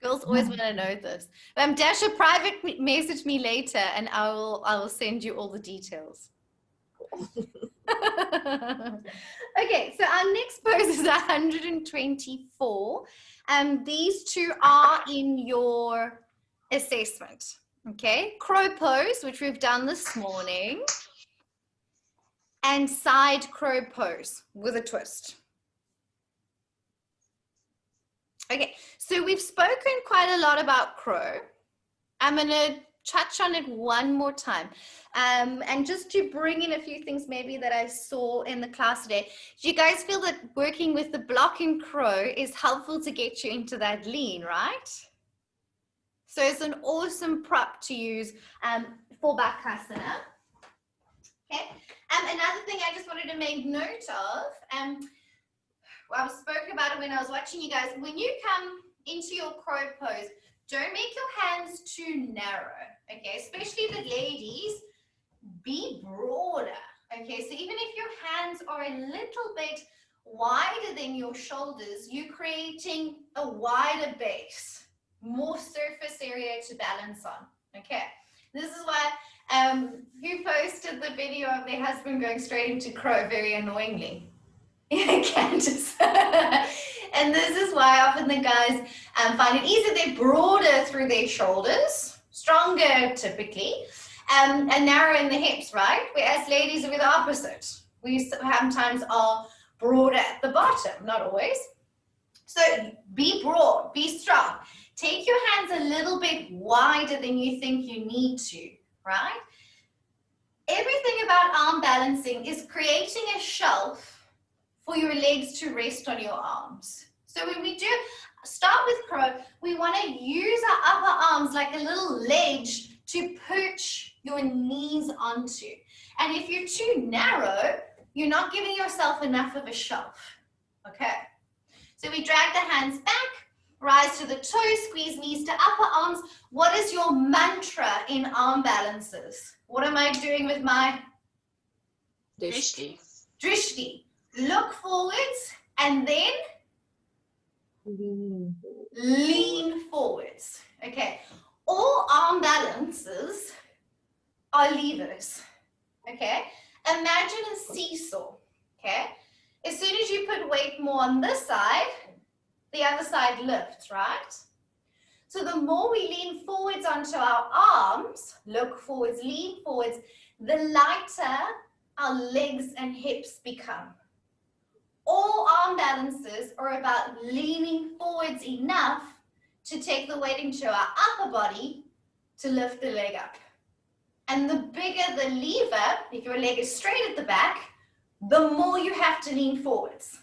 Girls always want to know this. Dasha, private message me later and I will send you all the details. Okay, so our next pose is 124. These two are in your assessment. Okay, crow pose, which we've done this morning, and side crow pose with a twist. Okay, so we've spoken quite a lot about crow. I'm going to touch on it one more time. And just to bring in a few things maybe that I saw in the class today, do you guys feel that working with the block and crow is helpful to get you into that lean, right? So it's an awesome prop to use for Bakasana. Okay, another thing I just wanted to make note of, I spoke about it when I was watching you guys, when you come into your crow pose, don't make your hands too narrow, okay? Especially the ladies, be broader, okay? So even if your hands are a little bit wider than your shoulders, you're creating a wider base, more surface area to balance on, okay? This is why, who posted the video of their husband going straight into crow very annoyingly? Candace. And this is why often the guys find it easier. They're broader through their shoulders, stronger typically, and narrow in the hips, right? Whereas ladies are the opposite. We sometimes are broader at the bottom, not always. So be broad, be strong. Take your hands a little bit wider than you think you need to, right? Everything about arm balancing is creating a shelf for your legs to rest on your arms. So when we do Start with crow. We want to use our upper arms like a little ledge to perch your knees onto. And if you're too narrow, you're not giving yourself enough of a shelf. Okay. So we drag the hands back, rise to the toes, squeeze knees to upper arms. What is your mantra in arm balances? What am I doing with my Drishti. drishti? Look forwards and then lean forwards. Okay. All arm balances are levers. Okay. Imagine a seesaw. Okay. As soon as you put weight more on this side, the other side lifts, right? So the more we lean forwards onto our arms, look forwards, lean forwards, the lighter our legs and hips become. All arm balances are about leaning forwards enough to take the weight into our upper body to lift the leg up. And the bigger the lever, if your leg is straight at the back, the more you have to lean forwards.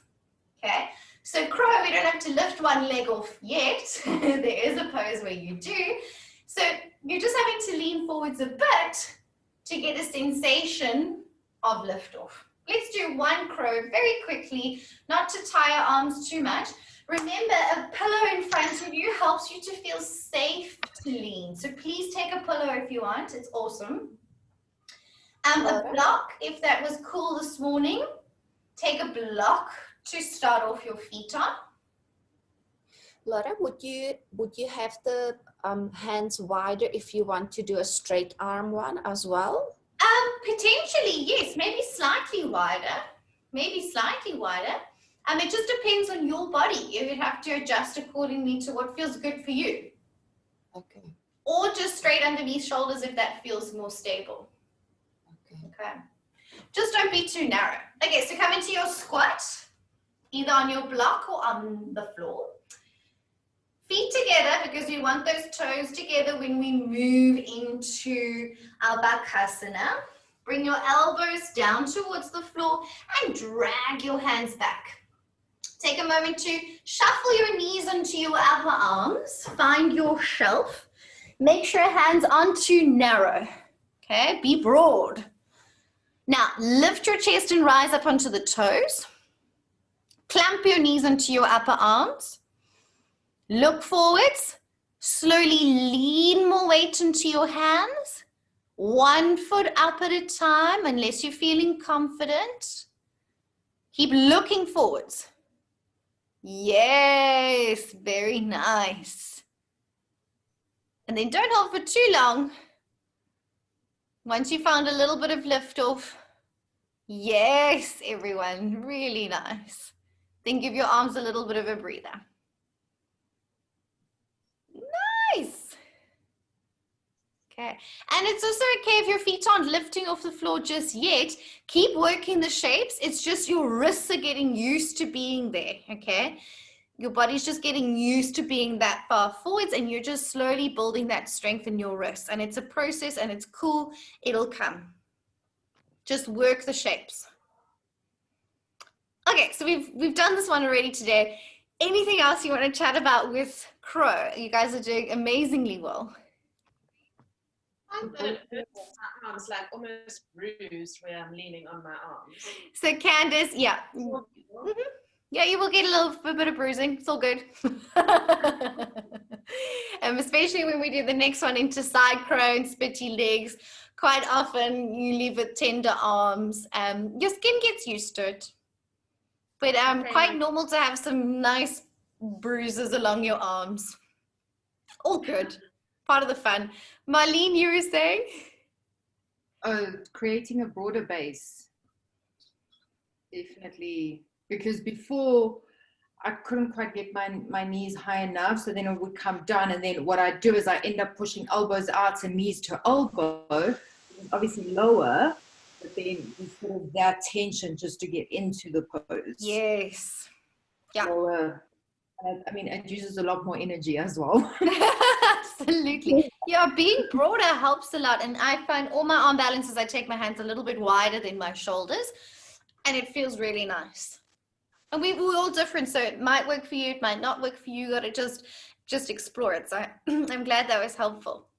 Okay, so crow, we don't have to lift one leg off yet. There is a pose where you do. So you're just having to lean forwards a bit to get a sensation of lift off. Let's do one crow very quickly, not to tie our arms too much. Remember, a pillow in front of you helps you to feel safe to lean. So please take a pillow if you want. It's awesome. A block, if that was cool this morning. Take a block to start off your feet on. Laura, would you have the hands wider if you want to do a straight arm one as well? Potentially, yes. Maybe slightly wider. Maybe slightly wider. It just depends on your body. You would have to adjust accordingly to what feels good for you. Okay. Or just straight underneath shoulders if that feels more stable. Okay. Just don't be too narrow. Okay, so come into your squat, either on your block or on the floor. Feet together because we want those toes together when we move into our Bakasana. Bring your elbows down towards the floor and drag your hands back. Take a moment to shuffle your knees onto your upper arms. Find your shelf. Make sure hands aren't too narrow. Okay, be broad. Now, lift your chest and rise up onto the toes. Clamp your knees onto your upper arms. Look forwards. Slowly lean more weight into your hands. 1 foot up at a time, unless you're feeling confident. Keep looking forwards. Yes, very nice. And then don't hold for too long. Once you found a little bit of lift off. Yes, everyone, really nice. Then give your arms a little bit of a breather. Nice. Okay, and it's also okay if your feet aren't lifting off the floor just yet. Keep working the shapes. It's just your wrists are getting used to being there, okay? Your body's just getting used to being that far forwards and you're just slowly building that strength in your wrists. And it's a process and it's cool. It'll come. Just work the shapes. Okay, so we've done this one already today. Anything else you want to chat about with crow? You guys are doing amazingly well. My arms like almost bruised where I'm leaning on my arms. So Candice, yeah. Yeah, you will get a bit of bruising. It's all good. Especially when we do the next one into side crow and spitty legs. Quite often you leave with tender arms. Your skin gets used to it. But quite normal to have some nice bruises along your arms. All good. Part of the fun. Marlene, you were saying? Creating a broader base. Definitely. Because before I couldn't quite get my knees high enough, so then it would come down, and then what I do is I end up pushing elbows out and knees to elbow, obviously lower, but then instead of that tension just to get into the pose. Yes. Yeah. So, I mean, it uses a lot more energy as well. Absolutely. Yeah, being broader helps a lot. And I find all my arm balances, I take my hands a little bit wider than my shoulders, and it feels really nice. And we're all different, so it might work for you, it might not work for you. You got to just explore it. So I'm glad that was helpful.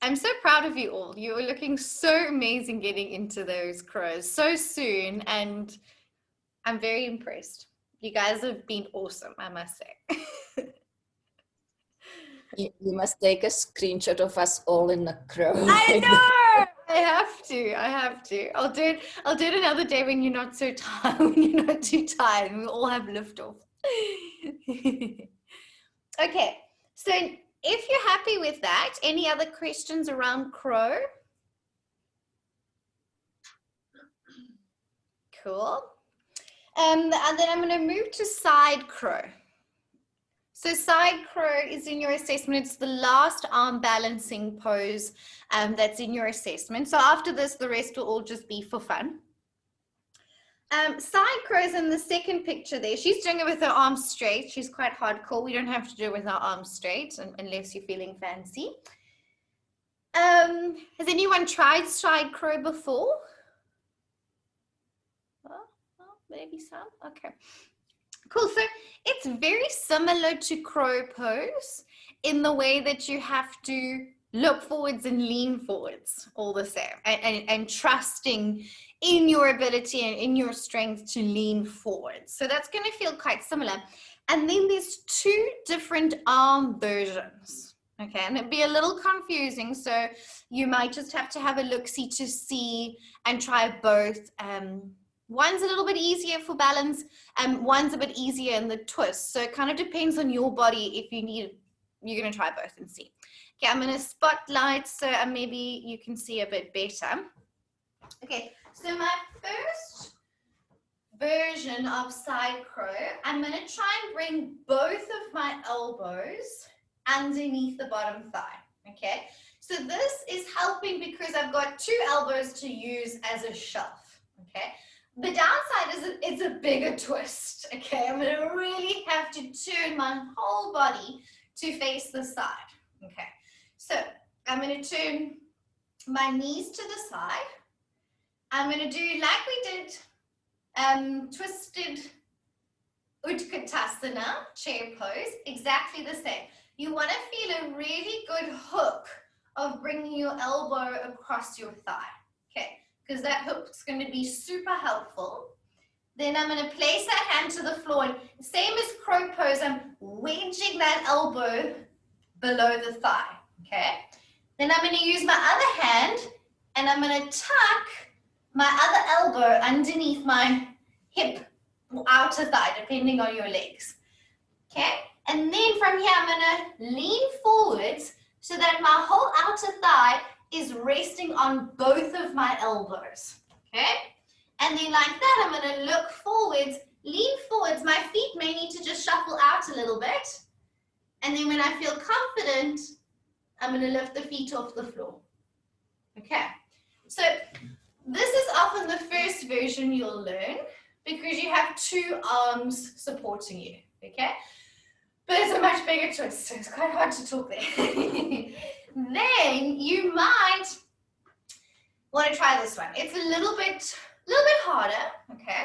I'm so proud of you all. You were looking so amazing getting into those crows so soon, and I'm very impressed. You guys have been awesome, I must say. You must take a screenshot of us all in the crow. I know. I have to. I'll do it another day when you're not so tired, when you're not too tired, and we all have liftoff. Okay, so if you're happy with that, any other questions around crow? Cool. And then I'm going to move to side crow. So side crow is in your assessment. It's the last arm balancing pose that's in your assessment. So after this, the rest will all just be for fun. Side crow is in the second picture there. She's doing it with her arms straight. She's quite hardcore. We don't have to do it with our arms straight unless you're feeling fancy. Has anyone tried side crow before? Maybe some. Okay. Cool. So it's very similar to crow pose in the way that you have to look forwards and lean forwards all the same, and trusting in your ability and in your strength to lean forwards. So that's going to feel quite similar. And then there's two different arm versions. Okay, and it'd be a little confusing, so you might just have to have a look-see to see and try both. One's a little bit easier for balance, and one's a bit easier in the twist. So it kind of depends on your body. If you need, you're going to try both and see. Okay, I'm going to spotlight so maybe you can see a bit better. Okay, so my first version of side crow, I'm going to try and bring both of my elbows underneath the bottom thigh. Okay, so this is helping because I've got two elbows to use as a shelf. Okay. The downside is it's a bigger twist, okay? I'm gonna really have to turn my whole body to face the side, okay? So I'm gonna turn my knees to the side. I'm gonna do like we did twisted Utkatasana, chair pose, exactly the same. You wanna feel a really good hook of bringing your elbow across your thigh, okay? Because that hook's going to be super helpful. Then I'm going to place that hand to the floor, and same as crow pose, I'm wedging that elbow below the thigh, okay? Then I'm going to use my other hand, and I'm going to tuck my other elbow underneath my hip or outer thigh, depending on your legs, okay? And then from here, I'm going to lean forwards so that my whole outer thigh is resting on both of my elbows, okay? And then like that, I'm gonna look forwards, lean forwards. My feet may need to just shuffle out a little bit. And then when I feel confident, I'm gonna lift the feet off the floor, okay? So this is often the first version you'll learn because you have two arms supporting you, okay? But it's a much bigger twist, so it's quite hard to talk there. Then you might want to try this one. It's a little bit harder, okay?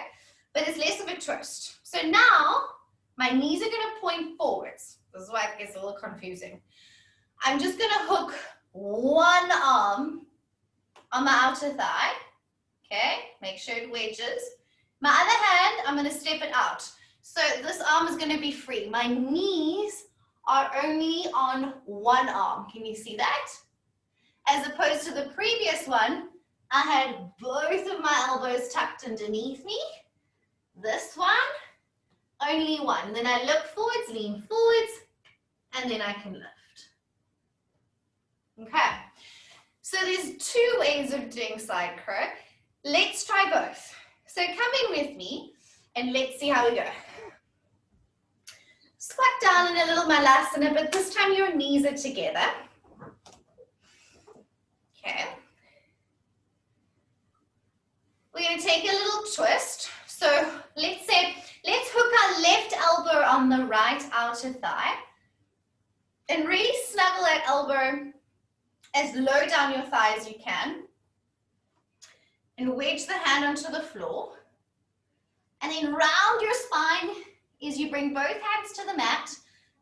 But it's less of a twist. So now my knees are going to point forwards. This is why it gets a little confusing. I'm just going to hook one arm on my outer thigh, okay? Make sure it wedges. My other hand, I'm going to step it out. So this arm is going to be free. My knees are only on one arm. Can you see that? As opposed to the previous one, I had both of my elbows tucked underneath me. This one, only one. Then I look forwards, lean forwards, and then I can lift. Okay, so there's two ways of doing side crow. Let's try both. So come in with me and let's see how we go. Squat down in a little malasana, but this time your knees are together. Okay. We're going to take a little twist. So let's hook our left elbow on the right outer thigh and really snuggle that elbow as low down your thigh as you can and wedge the hand onto the floor. And then round your spine is you bring both hands to the mat,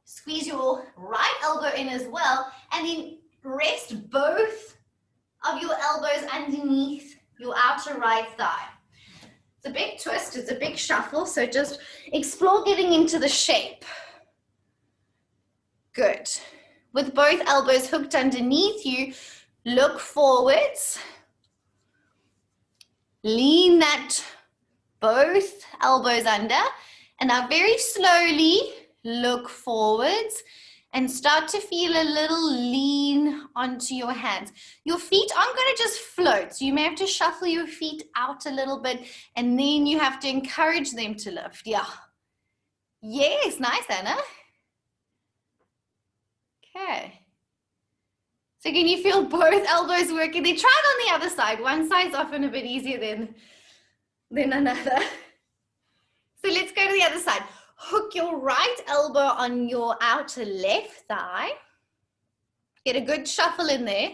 squeeze your right elbow in as well, and then rest both of your elbows underneath your outer right thigh. It's a big twist, it's a big shuffle, so just explore getting into the shape. Good. With both elbows hooked underneath you, look forwards. Lean that both elbows under, and now very slowly look forwards and start to feel a little lean onto your hands. Your feet aren't going to just float, so you may have to shuffle your feet out a little bit, and then you have to encourage them to lift. Yeah. Yes, nice, Anna. Okay. So can you feel both elbows working? They try it on the other side. One side's often a bit easier than another. So let's go to the other side. Hook your right elbow on your outer left thigh. Get a good shuffle in there.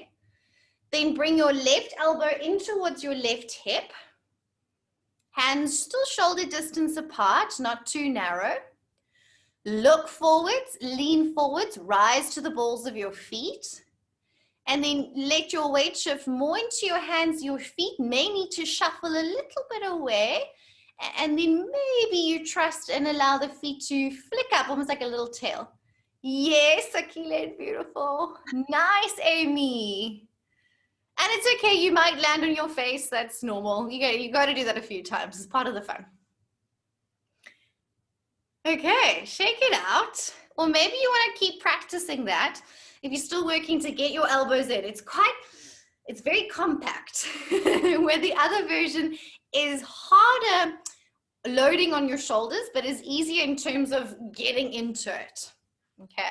Then bring your left elbow in towards your left hip. Hands still shoulder distance apart, not too narrow. Look forwards, lean forwards, rise to the balls of your feet. And then let your weight shift more into your hands. Your feet may need to shuffle a little bit away. And then maybe you trust and allow the feet to flick up, almost like a little tail. Yes, Akile, beautiful. Nice, Amy. And it's okay, you might land on your face. That's normal. You got to do that a few times. It's part of the fun. Okay, shake it out. Or maybe you want to keep practicing that. If you're still working to get your elbows in, it's very compact. Where the other version is harder loading on your shoulders, but is easier in terms of getting into it. Okay,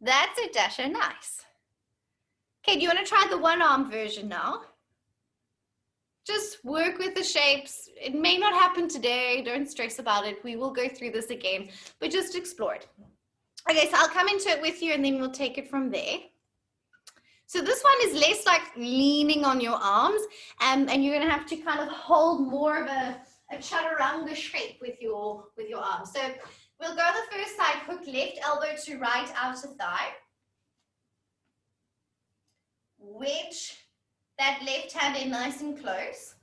that's it, Dasha, nice. Okay, do you want to try the one arm version now? Just work with the shapes. It may not happen today, don't stress about it. We will go through this again, but just explore it. Okay, so I'll come into it with you and then we'll take it from there. So this one is less like leaning on your arms, and you're gonna have to kind of hold more of a chaturanga shape with your arms. So we'll go the first side, hook left elbow to right outer thigh. Wedge that left hand in nice and close.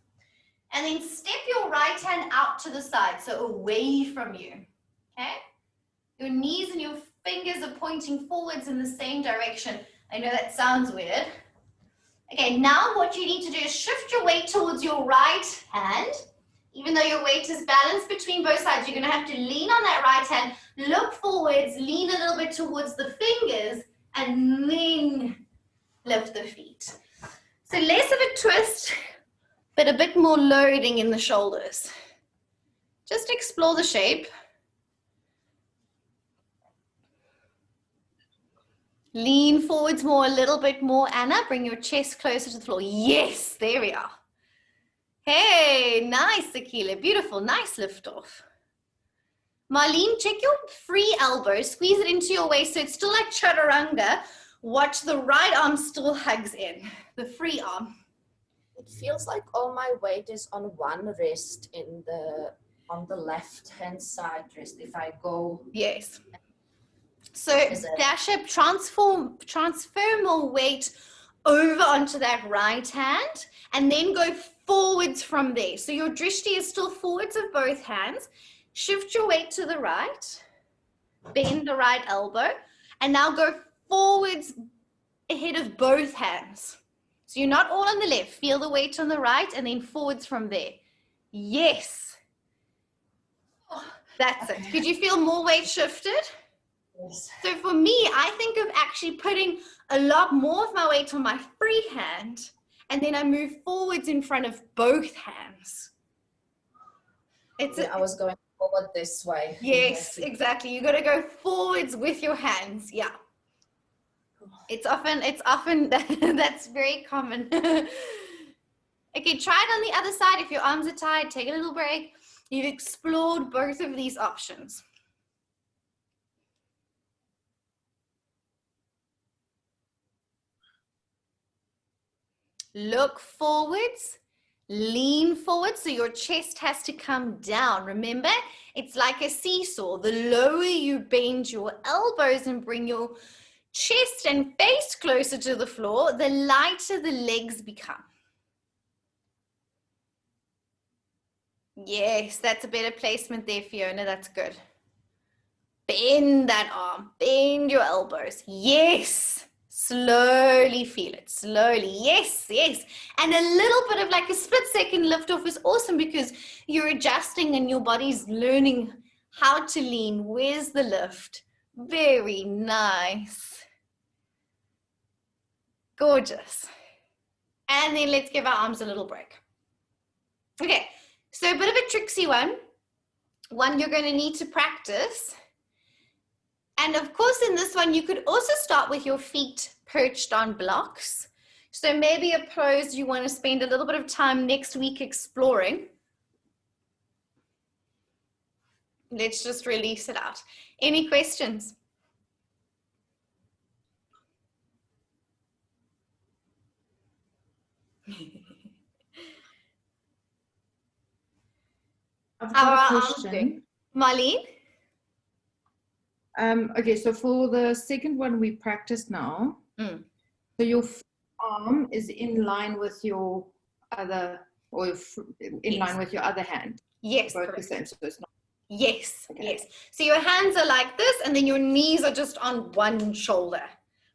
And then step your right hand out to the side, so away from you, okay? Your knees and your fingers are pointing forwards in the same direction. I know that sounds weird. Okay, now what you need to do is shift your weight towards your right hand. Even though your weight is balanced between both sides, you're gonna have to lean on that right hand, look forwards, lean a little bit towards the fingers, and then lift the feet. So less of a twist, but a bit more loading in the shoulders. Just explore the shape. Lean forwards more, a little bit more. Anna, bring your chest closer to the floor. Yes, there we are. Hey, nice, Akila. Beautiful, nice lift off. Marlene, check your free elbow. Squeeze it into your waist so it's still like chaturanga. Watch the right arm still hugs in, the free arm. It feels like all my weight is on one wrist on the left hand side wrist if I go. Yes. So Dasha, transfer more weight over onto that right hand and then go forwards from there. So your drishti is still forwards of both hands. Shift your weight to the right, bend the right elbow, and now go forwards ahead of both hands. So you're not all on the left. Feel the weight on the right and then forwards from there. Yes. That's it. Could you feel more weight shifted? Yes. So for me, I think of actually putting a lot more of my weight on my free hand, and then I move forwards in front of both hands. I was going forward this way. Yes, exactly. You got to go forwards with your hands. Yeah. It's often that's very common. Okay, try it on the other side. If your arms are tired, take a little break. You've explored both of these options. Look forwards, Lean forward, so your chest has to come down. Remember, it's like a seesaw. The lower you bend your elbows and bring your chest and face closer to the floor, the lighter the legs become. Yes, that's a better placement there, Fiona. That's good. Bend that arm, bend your elbows. Yes. Slowly feel it, slowly. Yes, yes. And a little bit of like a split second lift off is awesome because you're adjusting and your body's learning how to lean. Where's the lift? Very nice. Gorgeous. And then let's give our arms a little break. Okay, so a bit of a tricksy one you're going to need to practice. And of course, in this one, you could also start with your feet perched on blocks. So maybe a pose you want to spend a little bit of time next week exploring. Let's just release it out. Any questions? I've How got are a our arms question. doing? Marlene? Okay, so for the second one we practiced now, so your arm is in line with your other, or in line with your other hand. Yes, both correct. the same, so it's not. Yes, Okay. yes. So your hands are like this and then your knees are just on one shoulder.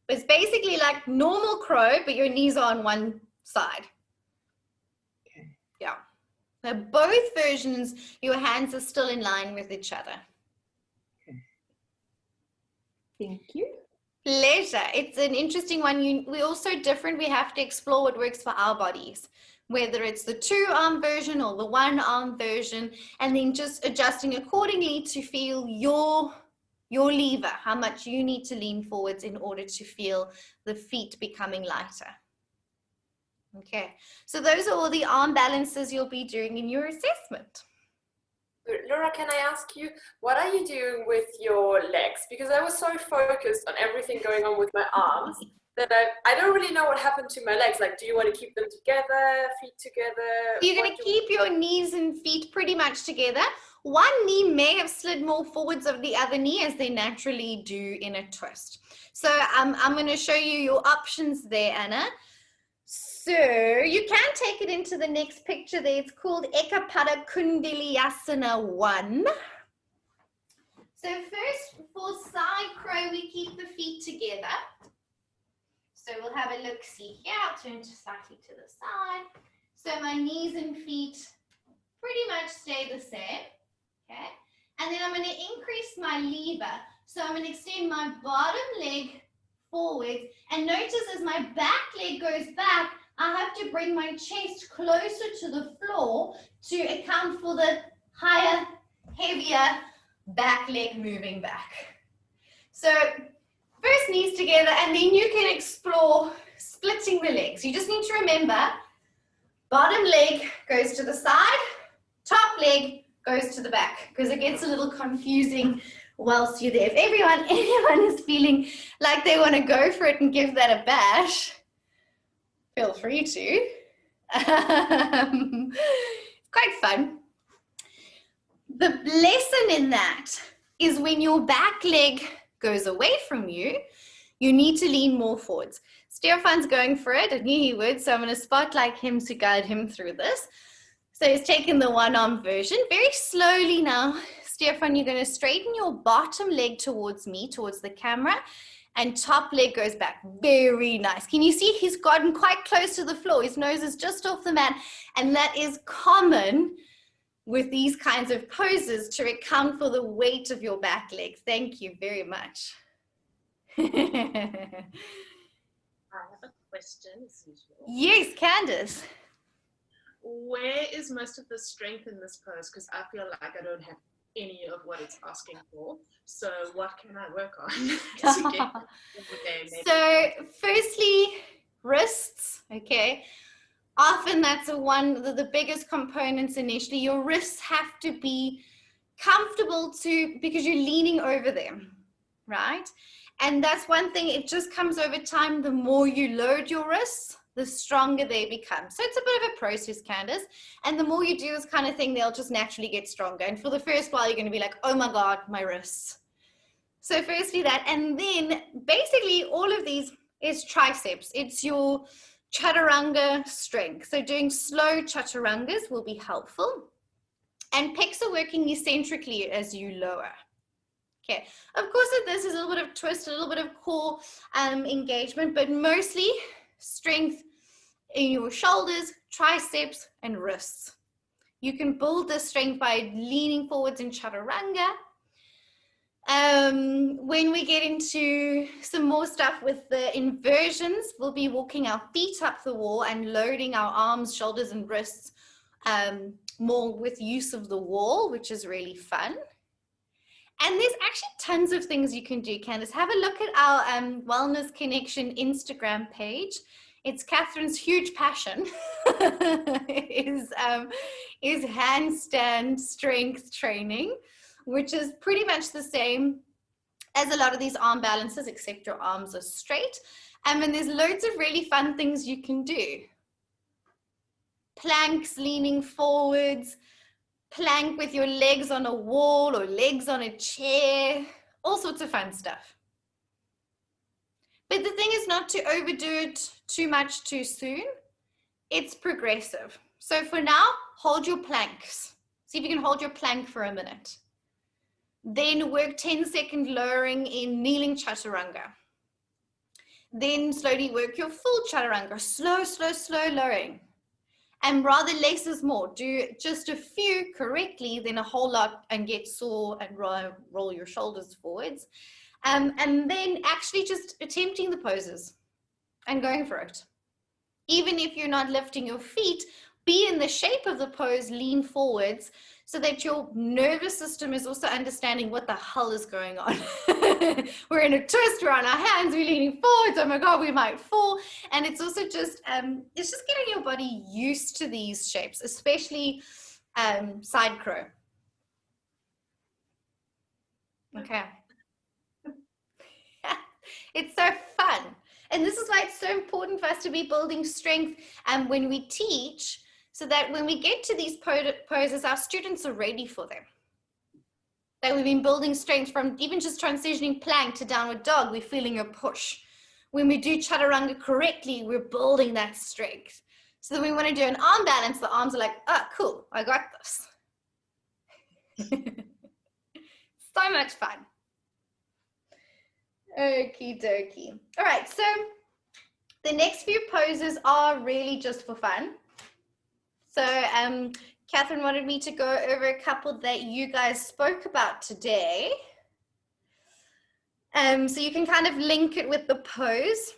It's basically like normal crow, but your knees are on one side. Okay. Yeah. So both versions, your hands are still in line with each other. Okay. Thank you. Pleasure. It's an interesting one. We're also different. We have to explore what works for our bodies, whether it's the 2-arm version or the 1-arm version, and then just adjusting accordingly to feel your lever, how much you need to lean forwards in order to feel the feet becoming lighter. Okay, so those are all the arm balances you'll be doing in your assessment. Laura, can I ask you, what are you doing with your legs? Because I was so focused on everything going on with my arms that I don't really know what happened to my legs. Like, do you want to keep them together, feet together? You're going to keep your knees and feet pretty much together. One knee may have slid more forwards of the other knee as they naturally do in a twist. So I'm going to show you your options there, Anna. So you can take it into the next picture there. It's called Ekapada Kundaliyasana 1. So first, for side crow, we keep the feet together. So we'll have a look-see here. I'll turn slightly to the side. So my knees and feet pretty much stay the same. Okay. And then I'm going to increase my lever. So I'm going to extend my bottom leg forward. And notice as my back leg goes back, I have to bring my chest closer to the floor to account for the higher, heavier back leg moving back. So first knees together, and then you can explore splitting the legs. You just need to remember, bottom leg goes to the side, top leg goes to the back, because it gets a little confusing whilst you're there. If anyone is feeling like they want to go for it and give that a bash, feel free to. Quite fun. The lesson in that is when your back leg goes away from you, you need to lean more forwards. Stefan's going for it. I knew he would, so I'm going to spotlight him to guide him through this. So he's taken the 1-arm version. Very slowly now, Stefan, you're going to straighten your bottom leg towards me, towards the camera, and top leg goes back. Very nice. Can you see he's gotten quite close to the floor? His nose is just off the mat, and that is common with these kinds of poses to account for the weight of your back leg. Thank you very much. I have a question, as usual. Yes, Candice. Where is most of the strength in this pose? Because I feel like I don't have any of what it's asking for. So what can I work on to get there? So firstly, wrists, okay. Often that's one of the biggest components initially. Your wrists have to be comfortable because you're leaning over them, right? And that's one thing, it just comes over time. The more you load your wrists, the stronger they become. So it's a bit of a process, Candace. And the more you do this kind of thing, they'll just naturally get stronger. And for the first while, you're going to be like, oh my God, my wrists. So firstly that, and then basically all of these is triceps. It's your chaturanga strength. So doing slow chaturangas will be helpful. And pecs are working eccentrically as you lower. Okay, of course this is a little bit of twist, a little bit of core engagement, but mostly strength in your shoulders, triceps, and wrists. You can build this strength by leaning forwards in chaturanga. When we get into some more stuff with the inversions, we'll be walking our feet up the wall and loading our arms, shoulders, and wrists more with use of the wall, which is really fun. And there's actually tons of things you can do, Candace. Have a look at our Wellness Connection Instagram page. It's Catherine's huge passion is handstand strength training, which is pretty much the same as a lot of these arm balances, except your arms are straight. And then there's loads of really fun things you can do. Planks, leaning forwards, plank with your legs on a wall or legs on a chair, all sorts of fun stuff. But the thing is not to overdo it too much too soon. It's progressive. So for now, hold your planks. See if you can hold your plank for a minute. Then work 10-second lowering in kneeling chaturanga. Then slowly work your full chaturanga, slow, slow, slow lowering. And rather less is more. Do just a few correctly, then a whole lot, and get sore and roll your shoulders forwards. And then actually just attempting the poses and going for it. Even if you're not lifting your feet, be in the shape of the pose, lean forwards, so that your nervous system is also understanding what the hell is going on. We're in a twist, we're on our hands, we're leaning forwards, oh my God, we might fall. And it's also just, it's just getting your body used to these shapes, especially side crow. Okay. It's so fun. And this is why it's so important for us to be building strength when we teach, so that when we get to these poses, our students are ready for them. That we've been building strength from even just transitioning plank to downward dog, we're feeling a push. When we do chaturanga correctly, we're building that strength. So that when we want to do an arm balance, the arms are like, oh, cool, I got this. So much fun. Okie dokie. All right, so the next few poses are really just for fun. So Catherine wanted me to go over a couple that you guys spoke about today. So you can kind of link it with the pose.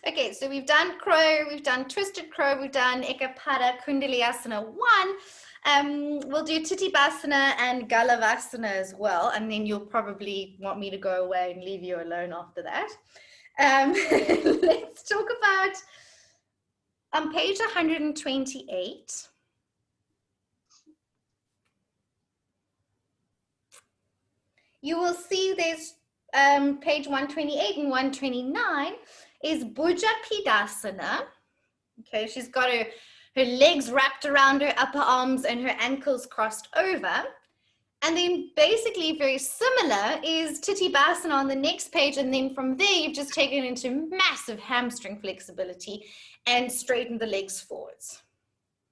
Okay, so we've done crow, we've done twisted crow, we've done Ekapada Kundaliyasana 1. We'll do Titibhasana and Galavasana as well, and then you'll probably want me to go away and leave you alone after that. Let's talk about on page 128. You will see there's page 128 and 129 is Bhuja Pidasana. Okay, she's got her legs wrapped around her upper arms and her ankles crossed over. And then basically very similar is Titibhasana on the next page. And then from there, you've just taken into massive hamstring flexibility and straightened the legs forwards.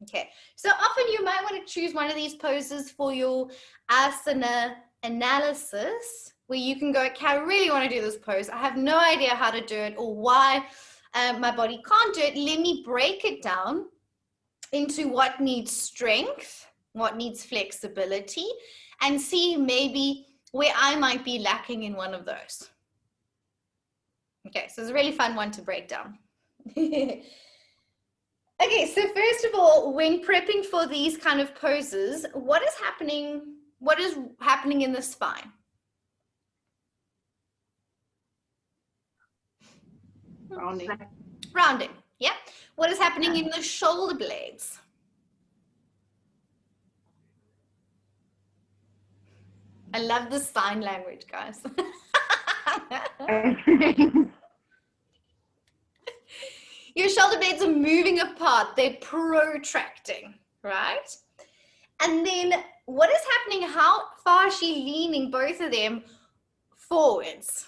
Okay, so often you might want to choose one of these poses for your asana analysis, where you can go, okay, I really want to do this pose. I have no idea how to do it or why my body can't do it. Let me break it down into what needs strength, what needs flexibility, and see maybe where I might be lacking in one of those. Okay, so it's a really fun one to break down. Okay, so first of all, when prepping for these kind of poses, what is happening in the spine? Rounding. Rounding, yeah. What is happening in the shoulder blades? I love the sign language, guys. Your shoulder blades are moving apart. They're protracting, right? And then what is happening? How far is she leaning both of them forwards?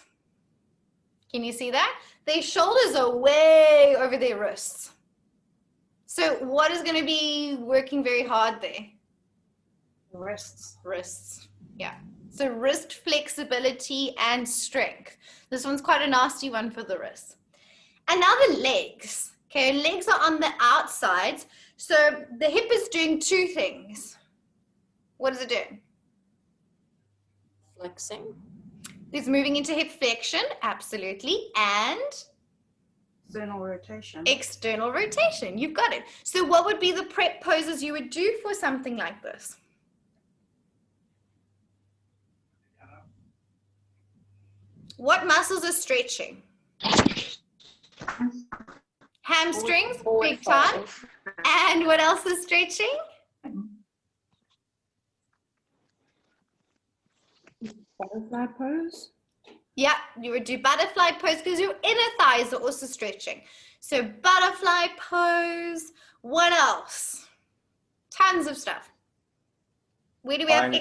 Can you see that? Their shoulders are way over their wrists. So what is going to be working very hard there? Wrists. Wrists, yeah. So wrist flexibility and strength. This one's quite a nasty one for the wrists. And now the legs. Okay, legs are on the outsides. So the hip is doing two things. What is it doing? Flexing. It's moving into hip flexion, absolutely, and External rotation. external rotation. You've got it. So what would be the prep poses you would do for something like this? What muscles are stretching? Hamstrings, big time. And what else is stretching? Butterfly pose. Yeah, you would do butterfly pose because your inner thighs are also stretching. So butterfly pose. What else? Tons of stuff. Where do we have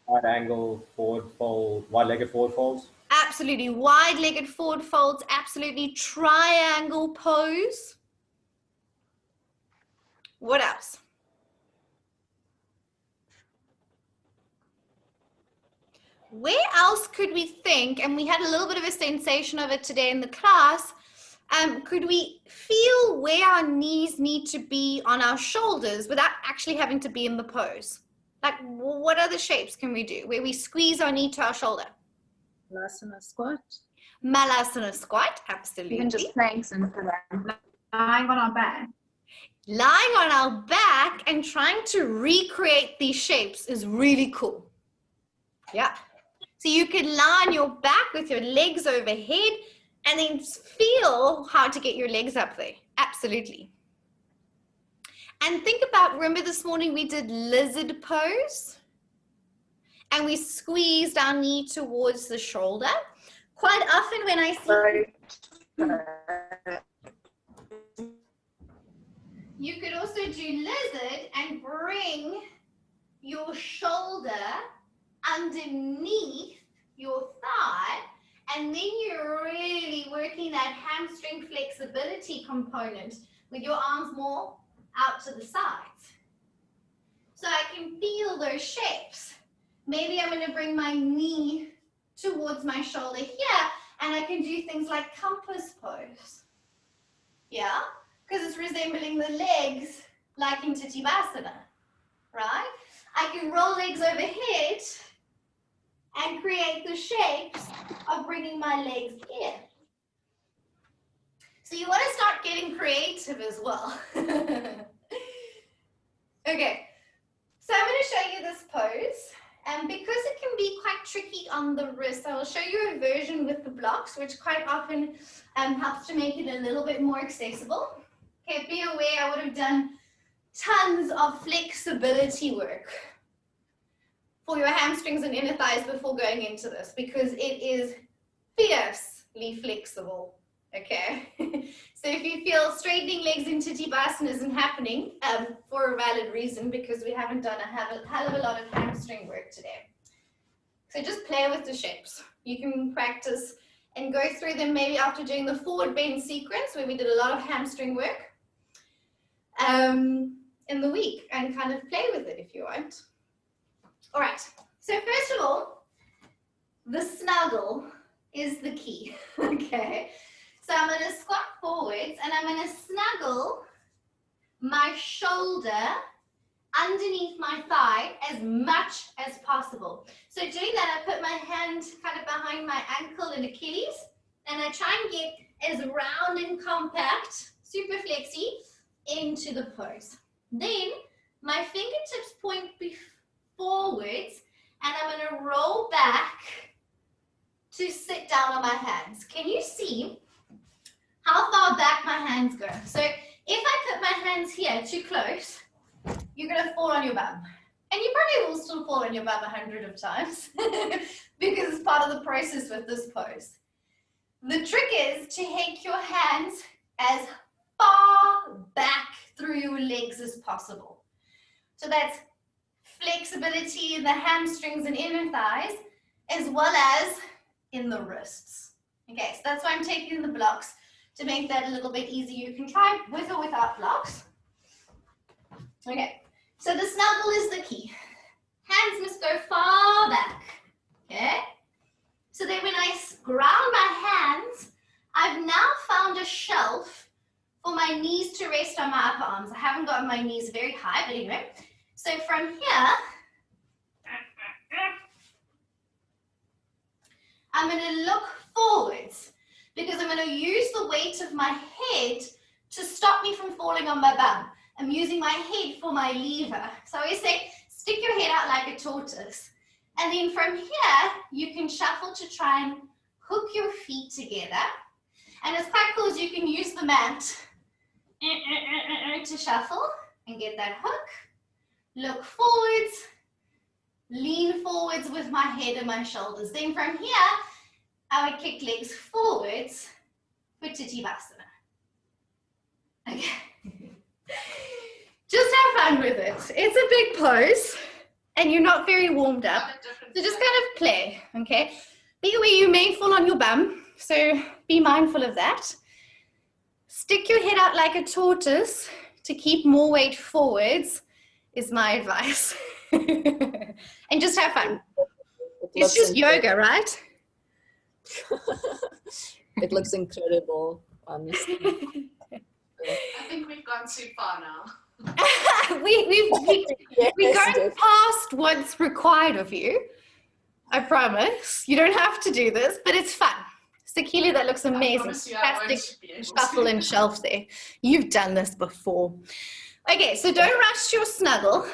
Wide angle forward fold, wide-legged forward folds. Absolutely. Wide-legged forward folds. Absolutely. Triangle pose. What else? Where else could we think, and we had a little bit of a sensation of it today in the class, could we feel where our knees need to be on our shoulders without actually having to be in the pose? Like, what other shapes can we do where we squeeze our knee to our shoulder? Malasana squat. Malasana squat, absolutely. Even just planks and lying on our back. Lying on our back and trying to recreate these shapes is really cool. Yeah. So you can lie on your back with your legs overhead and then feel how to get your legs up there. Absolutely. And think about, remember this morning we did lizard pose? And we squeezed our knee towards the shoulder. Quite often when I see... You could also do lizard and bring your shoulder underneath your thigh, and then you're really working that hamstring flexibility component with your arms more out to the sides. So I can feel those shapes. Maybe I'm going to bring my knee towards my shoulder here, and I can do things like compass pose. Yeah, because it's resembling the legs like in Tadasana, right? I can roll legs overhead and create the shapes of bringing my legs in. So you want to start getting creative as well. Okay, so I'm going to show you this pose. And because it can be quite tricky on the wrist, I will show you a version with the blocks, which quite often helps to make it a little bit more accessible. Okay, be aware I would have done tons of flexibility work for your hamstrings and inner thighs before going into this, because it is fiercely flexible, okay? So if you feel straightening legs into Tadasana isn't happening for a valid reason, because we haven't done a hell of a lot of hamstring work today. So just play with the shapes. You can practice and go through them maybe after doing the forward bend sequence where we did a lot of hamstring work in the week, and kind of play with it if you want. All right, so first of all, the snuggle is the key, okay? So I'm going to squat forwards and I'm going to snuggle my shoulder underneath my thigh as much as possible. So doing that, I put my hand kind of behind my ankle and Achilles, and I try and get as round and compact, super flexy, into the pose. Then my fingertips point forwards, and I'm going to roll back to sit down on my hands. Can you see how far back my hands go? So if I put my hands here too close, you're going to fall on your bum. And you probably will still fall on your bum 100 of times because it's part of the process with this pose. The trick is to take your hands as far back through your legs as possible. So that's flexibility in the hamstrings and inner thighs, as well as in the wrists. Okay, so that's why I'm taking the blocks to make that a little bit easier. You can try with or without blocks. Okay, so the snuggle is the key. Hands must go far back. Okay, so then when I ground my hands, I've now found a shelf for my knees to rest on my upper arms. I haven't got my knees very high, but anyway. So from here, I'm going to look forwards because I'm going to use the weight of my head to stop me from falling on my bum. I'm using my head for my lever. So I always say, stick your head out like a tortoise. And then from here, you can shuffle to try and hook your feet together. And it's quite cool as you can use the mat to shuffle and get that hook. Look forwards, lean forwards with my head and my shoulders. Then from here, I would kick legs forwards for Titivasana. Okay. Just have fun with it. It's a big pose and you're not very warmed up. So just kind of play, okay? Be aware you may fall on your bum, so be mindful of that. Stick your head out like a tortoise to keep more weight forwards is my advice. And just have fun. It's just yoga, right? It looks incredible, honestly. I think we've gone too far now. We've gone past what's required of you. I promise. You don't have to do this, but it's fun. Sakila, that looks amazing. Fantastic shuffle and shelf there. You've done this before. Okay, so don't rush your snuggle.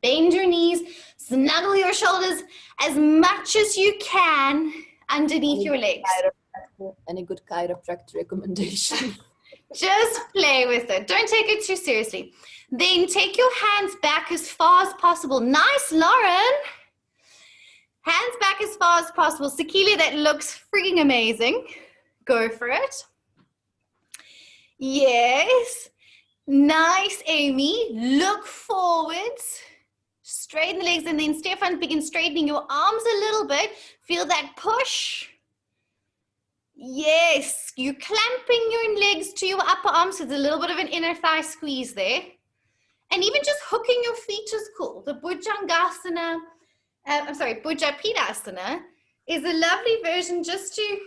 Bend your knees, snuggle your shoulders as much as you can underneath your legs. Any good chiropractor recommendation? Just play with it. Don't take it too seriously. Then take your hands back as far as possible. Nice, Lauren. Hands back as far as possible. Sakila, that looks freaking amazing. Go for it. Yes. Nice, Amy. Look forwards. Straighten the legs, and then Stefan, begin straightening your arms a little bit. Feel that push. Yes, you're clamping your legs to your upper arms. So there's a little bit of an inner thigh squeeze there. And even just hooking your feet is cool. The Bhujangasana, Bhujapidasana is a lovely version just to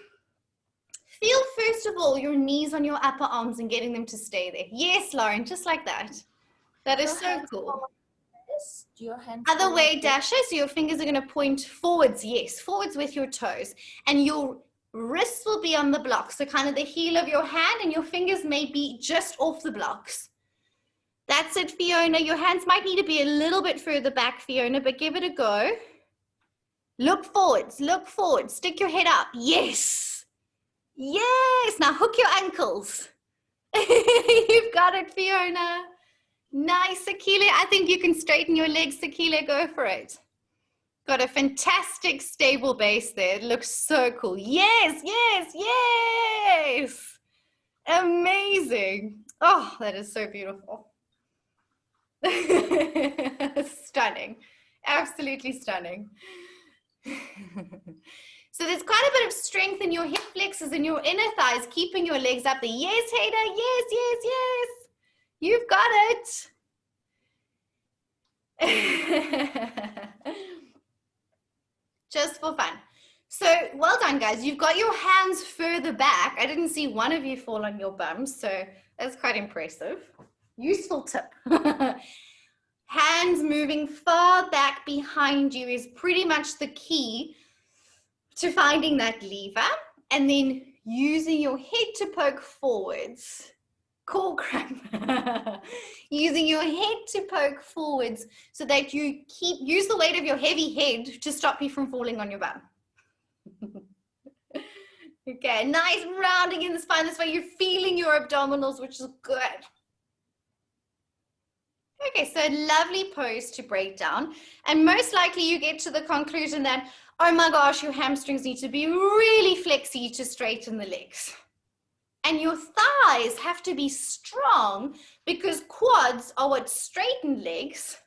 feel, first of all, your knees on your upper arms and getting them to stay there. Yes, Lauren, just like that. That is so cool. Other way, Dasha, so your fingers are going to point forwards, yes, forwards with your toes. And your wrists will be on the blocks, so kind of the heel of your hand, and your fingers may be just off the blocks. That's it, Fiona. Your hands might need to be a little bit further back, Fiona, but give it a go. Look forwards, stick your head up. Yes, yes. Now hook your ankles. You've got it, Fiona. Nice, Sakila. I think you can straighten your legs, Sakila. Go for it. Got a fantastic stable base there. It looks so cool. Yes, yes, yes. Amazing. Oh, that is so beautiful. Stunning. Absolutely stunning. So there's quite a bit of strength in your hip flexors and your inner thighs, keeping your legs up there. Yes, Hader. Yes, yes, yes. You've got it. Just for fun. So well done, guys. You've got your hands further back. I didn't see one of you fall on your bums, so that's quite impressive. Useful tip. Hands moving far back behind you is pretty much the key to finding that lever, and then using your head to poke forwards. Core cramp. Using your head to poke forwards so that you use the weight of your heavy head to stop you from falling on your bum. Okay, nice rounding in the spine. This way you're feeling your abdominals, which is good. Okay, so a lovely pose to break down. And most likely you get to the conclusion that, oh my gosh, your hamstrings need to be really flexy to straighten the legs. And your thighs have to be strong because quads are what straighten legs.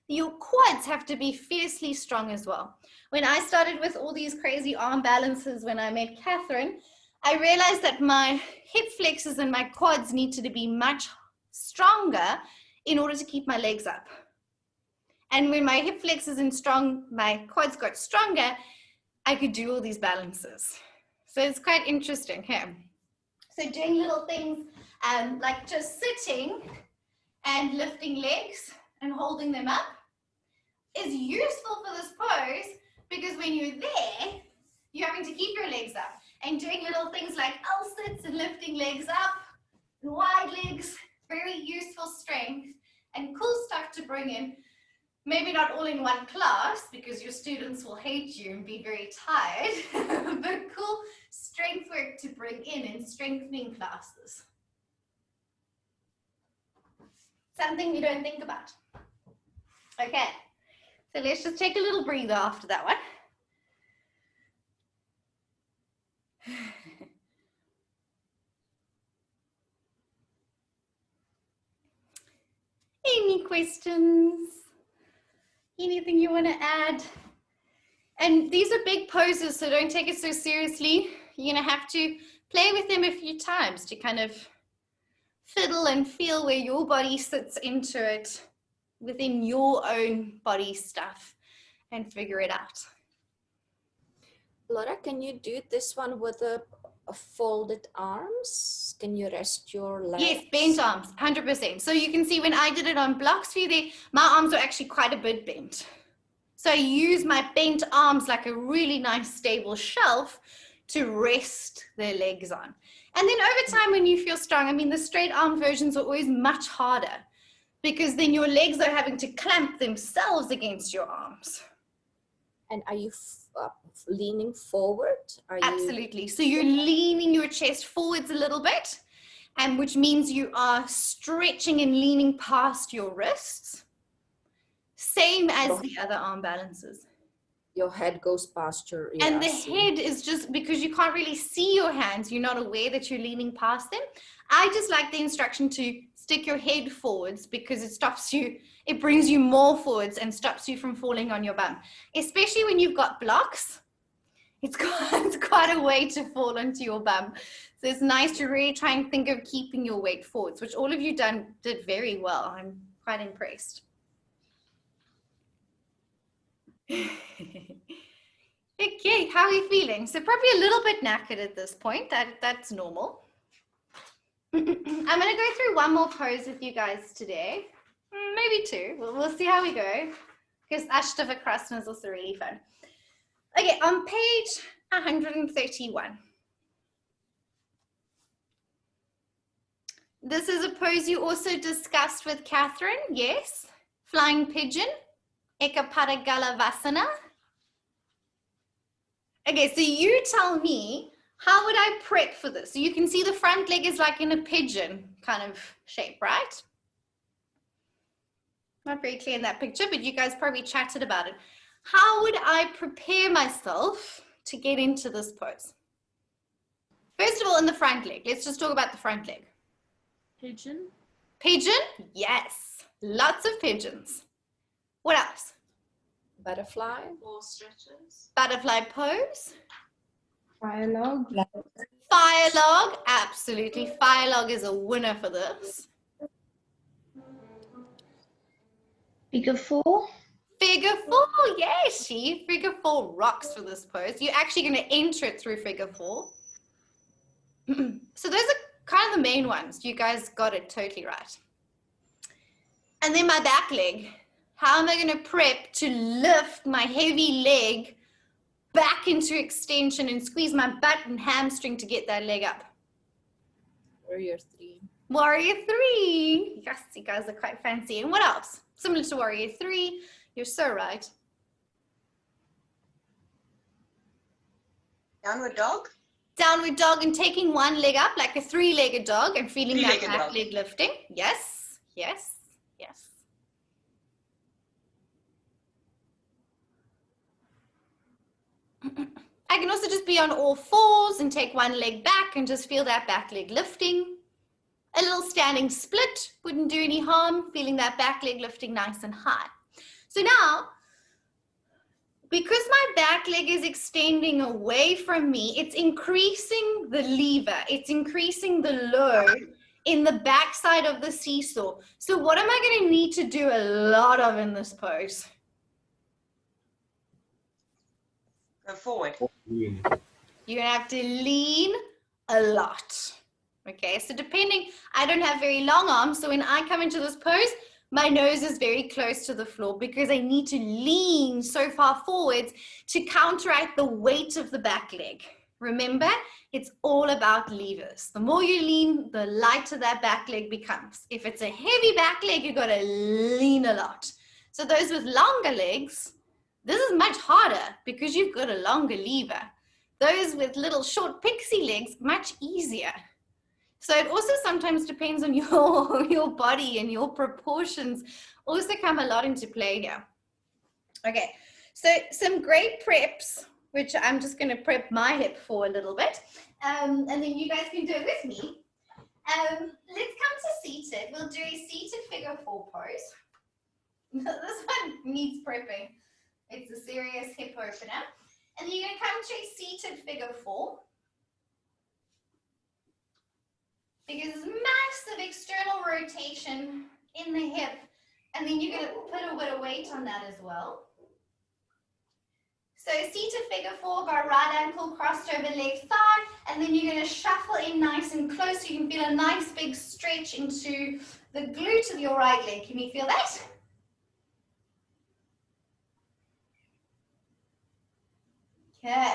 Your quads have to be fiercely strong as well. When I started with all these crazy arm balances when I met Catherine, I realized that my hip flexors and my quads needed to be much stronger in order to keep my legs up. And when my hip flexors and my quads got stronger, I could do all these balances. So it's quite interesting here. So doing little things like just sitting and lifting legs and holding them up is useful for this pose because when you're there, you're having to keep your legs up. And doing little things like L-sits and lifting legs up, and wide legs, very useful strength and cool stuff to bring in. Maybe not all in one class because your students will hate you and be very tired, but cool strength work to bring in strengthening classes. Something you don't think about. Okay, so let's just take a little breather after that one. Any questions? Anything you want to add? And these are big poses, so don't take it so seriously. You're going to have to play with them a few times to kind of fiddle and feel where your body sits into it within your own body stuff and figure it out. Laura, can you do this one with a folded arms? Can you rest your legs? Yes, bent arms, 100%. So you can see when I did it on blocks for you there, my arms were actually quite a bit bent. So I use my bent arms like a really nice stable shelf to rest their legs on. And then over time when you feel strong, I mean, the straight arm versions are always much harder because then your legs are having to clamp themselves against your arms. And are you leaning forward? Absolutely. So you're leaning your chest forwards a little bit, and which means you are stretching and leaning past your wrists. Same as the other arm balances. Your head goes past your ear. And the head is just because you can't really see your hands, you're not aware that you're leaning past them. I just like the instruction to stick your head forwards because it stops you, it brings you more forwards and stops you from falling on your bum. Especially when you've got blocks, it's quite a way to fall onto your bum. So it's nice to really try and think of keeping your weight forwards, which all of you did very well. I'm quite impressed. Okay, how are you feeling? So probably a little bit knackered at this point. That's normal. I'm going to go through one more pose with you guys today. Maybe two. We'll see how we go. Because Ashtavakrasana is also really fun. Okay, on page 131. This is a pose you also discussed with Catherine. Yes. Flying pigeon. Ekapadagalavasana. Okay, so you tell me, how would I prep for this? So you can see the front leg is like in a pigeon kind of shape, right? Not very clear in that picture, but you guys probably chatted about it. How would I prepare myself to get into this pose? First of all, in the front leg. Let's just talk about the front leg. Pigeon. Pigeon? Yes. Lots of pigeons. What else? Butterfly. More stretches. Butterfly pose. Fire log. Fire log. Absolutely. Fire log is a winner for this. Figure four. Figure four. Yes, figure four rocks for this pose. You're actually going to enter it through figure four. So those are kind of the main ones. You guys got it totally right. And then my back leg. How am I going to prep to lift my heavy leg back into extension and squeeze my butt and hamstring to get that leg up? Warrior three. Warrior three. Yes, you guys are quite fancy. And what else? Similar to Warrior three. You're so right. Downward dog. Downward dog and taking one leg up like a three-legged dog and feeling that back leg lifting. Yes, yes, yes. I can also just be on all fours and take one leg back and just feel that back leg lifting. A little standing split wouldn't do any harm, feeling that back leg lifting nice and high. So now, because my back leg is extending away from me, it's increasing the lever, it's increasing the load in the backside of the seesaw. So what am I going to need to do a lot of in this pose? Go forward. You're going to have to lean a lot. Okay, so depending, I don't have very long arms, so when I come into this pose, my nose is very close to the floor because I need to lean so far forwards to counteract the weight of the back leg. Remember, it's all about levers. The more you lean, the lighter that back leg becomes. If it's a heavy back leg, you've got to lean a lot. So those with longer legs, this is much harder because you've got a longer lever. Those with little short pixie legs, much easier. So it also sometimes depends on your body, and your proportions also come a lot into play here. Okay, so some great preps, which I'm just going to prep my hip for a little bit, and then you guys can do it with me. Let's come to seated. We'll do a seated figure 4 pose. This one needs prepping. It's a serious hip opener. And then you're going to come to a seated figure 4. Because there's massive external rotation in the hip, and then you're going to put a bit of weight on that as well. So seated figure 4, got right ankle crossed over left thigh, and then you're going to shuffle in nice and close so you can feel a nice big stretch into the glute of your right leg. Can you feel that? Okay.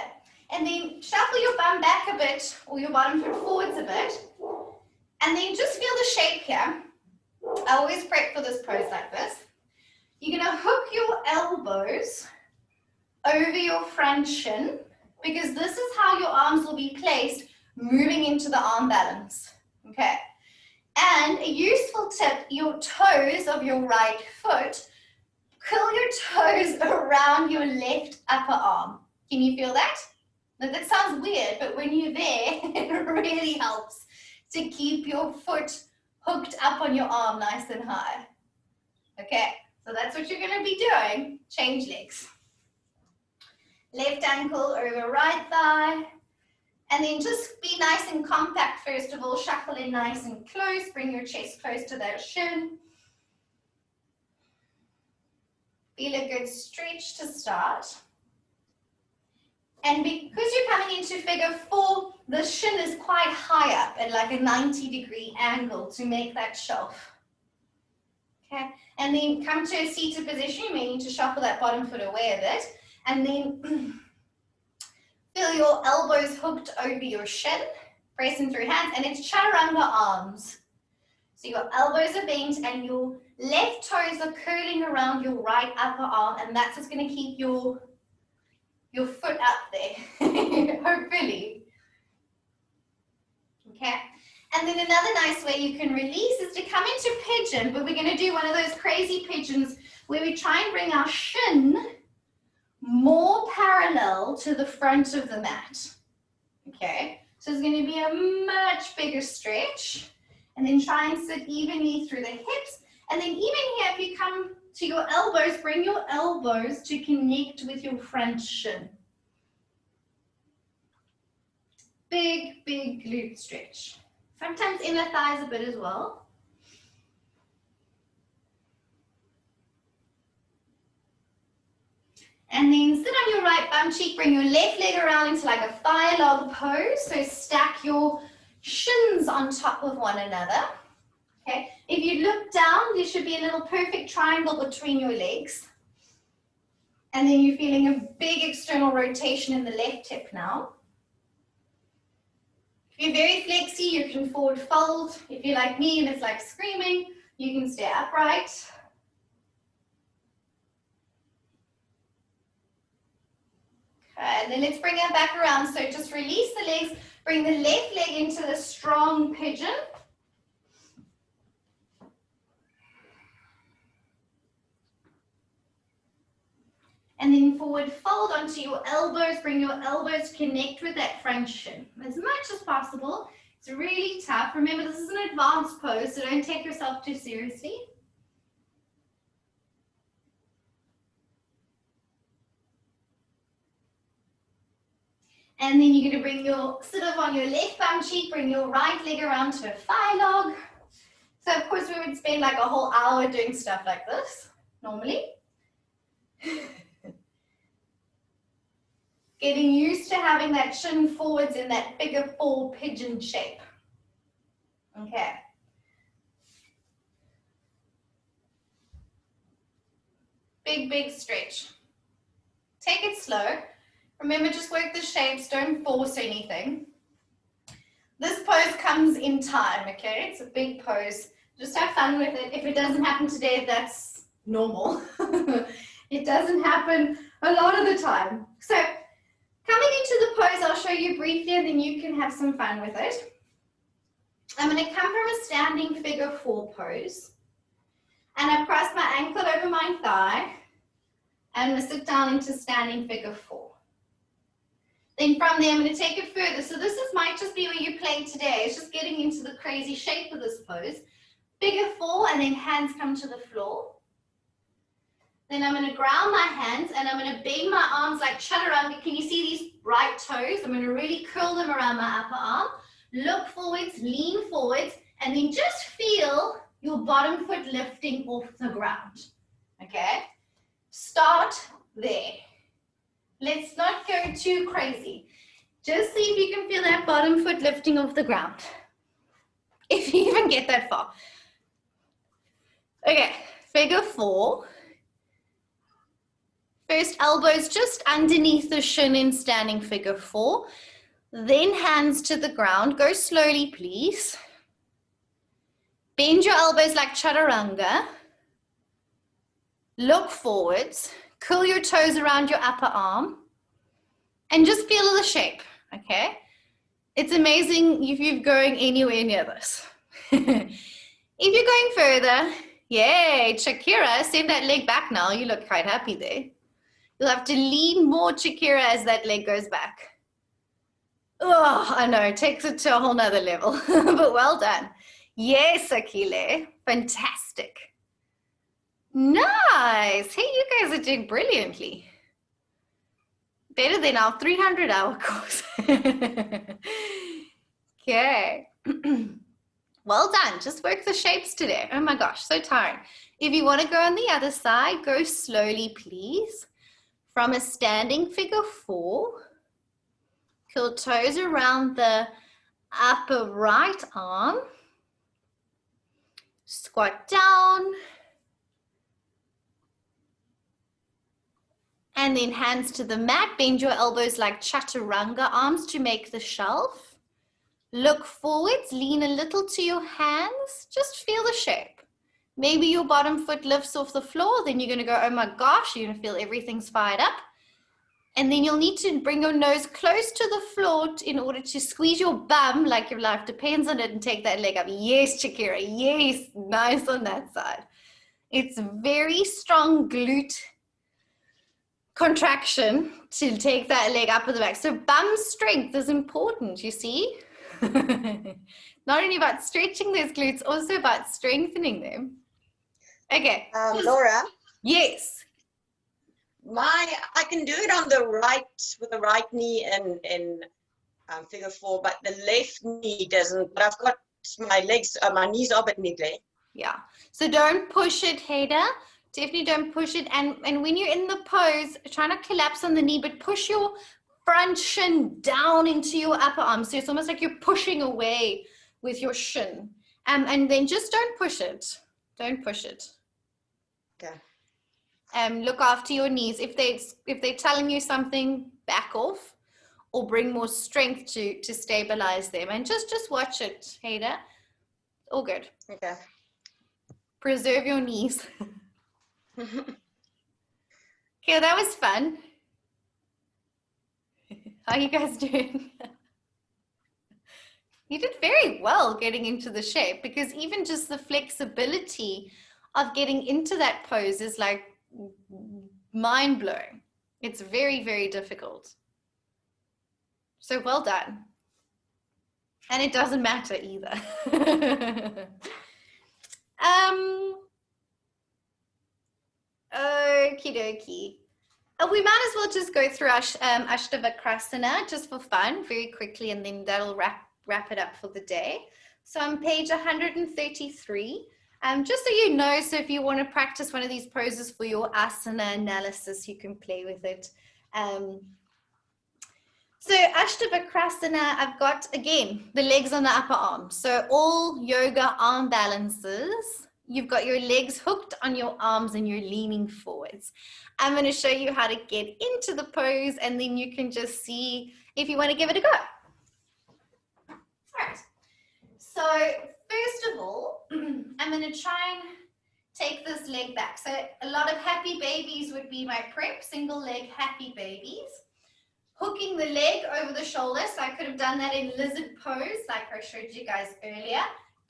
And then shuffle your bum back a bit, or your bottom foot forwards a bit. And then just feel the shape here. I always prep for this pose like this. You're going to hook your elbows over your front shin, because this is how your arms will be placed moving into the arm balance. Okay. And a useful tip, your toes of your right foot, curl your toes around your left upper arm. Can you feel that? Now, that sounds weird, but when you're there, it really helps to keep your foot hooked up on your arm nice and high. Okay, so that's what you're going to be doing. Change legs. Left ankle over right thigh. And then just be nice and compact first of all. Shuffle in nice and close. Bring your chest close to that shin. Feel a good stretch to start. And because you're coming into figure 4, the shin is quite high up at like a 90-degree angle to make that shelf. Okay, and then come to a seated position. You may need to shuffle that bottom foot away a bit. And then feel your elbows hooked over your shin, pressing through hands, and it's chaturanga arms. So your elbows are bent and your left toes are curling around your right upper arm, and that's what's going to keep your foot up there, hopefully. Okay, and then another nice way you can release is to come into pigeon, but we're going to do one of those crazy pigeons where we try and bring our shin more parallel to the front of the mat. Okay, so it's going to be a much bigger stretch, and then try and sit evenly through the hips, and then even here, if you come to your elbows, bring your elbows to connect with your front shin. Big, big glute stretch. Sometimes inner thighs a bit as well. And then sit on your right bum cheek, bring your left leg around into like a thigh log pose. So stack your shins on top of one another. Okay, if you look down, there should be a little perfect triangle between your legs. And then you're feeling a big external rotation in the left hip now. If you're very flexy, you can forward fold. If you're like me and it's like screaming, you can stay upright. Okay, and then let's bring it back around. So just release the legs, bring the left leg into the strong pigeon. And then forward fold onto your elbows. Bring your elbows, connect with that front shin as much as possible. It's really tough. Remember, this is an advanced pose, so don't take yourself too seriously. And then you're going to bring your, sit up on your left bum cheek, bring your right leg around to a thigh log. So of course we would spend like a whole hour doing stuff like this, normally. Getting used to having that shin forwards in that figure 4 pigeon shape. Okay. Big stretch. Take it slow. Remember, just work the shapes, don't force anything. This pose comes in time, okay? It's a big pose. Just have fun with it. If it doesn't happen today, that's normal. It doesn't happen a lot of the time. So, coming into the pose, I'll show you briefly and then you can have some fun with it. I'm going to come from a standing figure 4 pose. And I've crossed my ankle over my thigh. And I'm going to sit down into standing figure 4. Then from there, I'm going to take it further. So this might just be where you play today. It's just getting into the crazy shape of this pose. Figure 4, and then hands come to the floor. Then I'm going to ground my hands, and I'm going to bend my arms like chaturanga. Can you see these right toes? I'm going to really curl them around my upper arm. Look forwards, lean forwards, and then just feel your bottom foot lifting off the ground. Okay? Start there. Let's not go too crazy. Just see if you can feel that bottom foot lifting off the ground. If you even get that far. Okay, figure 4. First, elbows just underneath the shin in standing figure 4. Then hands to the ground. Go slowly, please. Bend your elbows like chaturanga. Look forwards. Curl your toes around your upper arm. And just feel the shape, okay? It's amazing if you're going anywhere near this. If you're going further, yay, Shakira, send that leg back now. You look quite happy there. You'll have to lean more, Shakira, as that leg goes back. Oh, I know, it takes it to a whole nother level, but well done. Yes, Akile, fantastic. Nice. Hey, you guys are doing brilliantly. Better than our 300-hour course. Okay. Well done. Just work the shapes today. Oh my gosh, so tired. If you want to go on the other side, go slowly, please. From a standing figure 4, curl toes around the upper right arm. Squat down. And then hands to the mat. Bend your elbows like chaturanga, arms to make the shelf. Look forwards, lean a little to your hands. Just feel the shape. Maybe your bottom foot lifts off the floor. Then you're going to go, oh my gosh, you're going to feel everything's fired up. And then you'll need to bring your nose close to the floor in order to squeeze your bum like your life depends on it and take that leg up. Yes, Shakira, yes, nice on that side. It's very strong glute contraction to take that leg up at the back. So bum strength is important, you see? Not only about stretching those glutes, also about strengthening them. Okay. Laura? Yes. I can do it on the right, with the right knee in figure 4, but the left knee doesn't. But I've got my legs, my knees are a bit niggly. Yeah. So don't push it, Hader. Definitely don't push it. And when you're in the pose, try not to collapse on the knee, but push your front shin down into your upper arm. So it's almost like you're pushing away with your shin. And then just don't push it. Don't push it. Okay. Look after your knees. If they're telling you something, back off or bring more strength to stabilize them. And just watch it, Hader. All good. Okay. Preserve your knees. Okay, that was fun. How are you guys doing? You did very well getting into the shape, because even just the flexibility of getting into that pose is like mind-blowing. It's very, very difficult. So well done. And it doesn't matter either. Okie dokie. We might as well just go through Ashtavakrasana just for fun very quickly, and then that'll wrap it up for the day. So on page 133, just so you know, so if you want to practice one of these poses for your asana analysis, you can play with it. So Ashtavakrasana, I've got, again, the legs on the upper arm. So all yoga arm balances, you've got your legs hooked on your arms and you're leaning forwards. I'm going to show you how to get into the pose, and then you can just see if you want to give it a go. All right. So first of all, I'm going to try and take this leg back. So a lot of happy babies would be my prep, single leg happy babies. Hooking the leg over the shoulder, so I could have done that in lizard pose like I showed you guys earlier.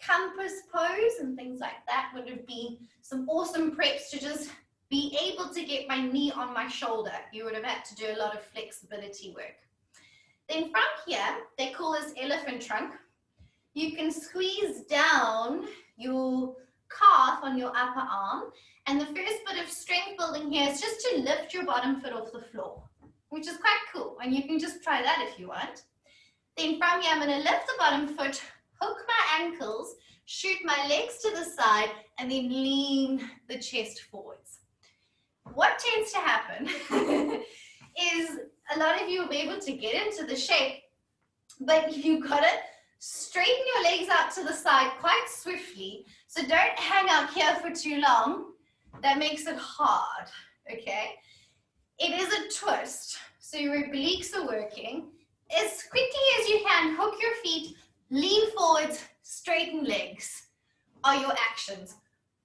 Compass pose and things like that would have been some awesome preps to just be able to get my knee on my shoulder. You would have had to do a lot of flexibility work. Then from here, they call this elephant trunk. You can squeeze down your calf on your upper arm, and the first bit of strength building here is just to lift your bottom foot off the floor, which is quite cool, and you can just try that if you want. Then from here, I'm going to lift the bottom foot, hook my ankles, shoot my legs to the side, and then lean the chest forwards. What tends to happen is a lot of you will be able to get into the shape, but you've got to straighten your legs out to the side quite swiftly. So don't hang out here for too long. That makes it hard, okay? It is a twist, so your obliques are working. As quickly as you can, hook your feet, lean forwards, straighten legs are your actions.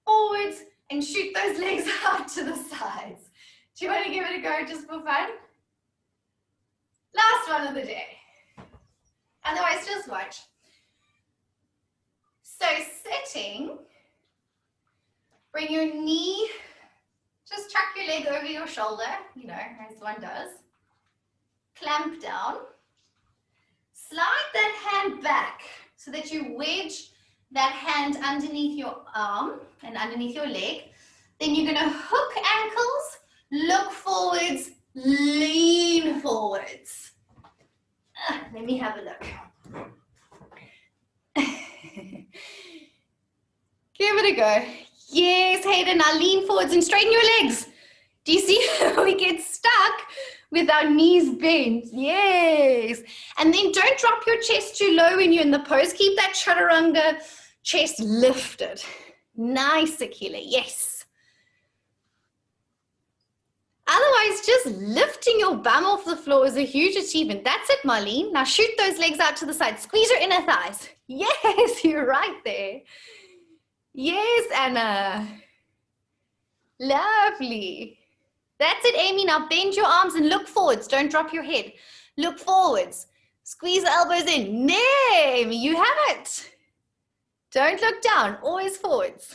Forwards, and shoot those legs out to the sides. Do you want to give it a go just for fun? Last one of the day. Otherwise, just watch. So sitting, bring your knee, just chuck your leg over your shoulder, you know, as one does. Clamp down. Slide that hand back so that you wedge that hand underneath your arm and underneath your leg. Then you're going to hook ankles, look forwards, lean forwards. Let me have a look. Give it a go. Yes, Hayden, now lean forwards and straighten your legs. Do you see how we get stuck with our knees bent? Yes. And then don't drop your chest too low when you're in the pose. Keep that chaturanga chest lifted. Nice, Akila. Yes. Otherwise, just lifting your bum off the floor is a huge achievement. That's it, Marlene. Now shoot those legs out to the side. Squeeze your inner thighs. Yes, you're right there. Yes, Anna. Lovely. That's it, Amy. Now bend your arms and look forwards. Don't drop your head. Look forwards. Squeeze the elbows in. There, you have it. Don't look down. Always forwards.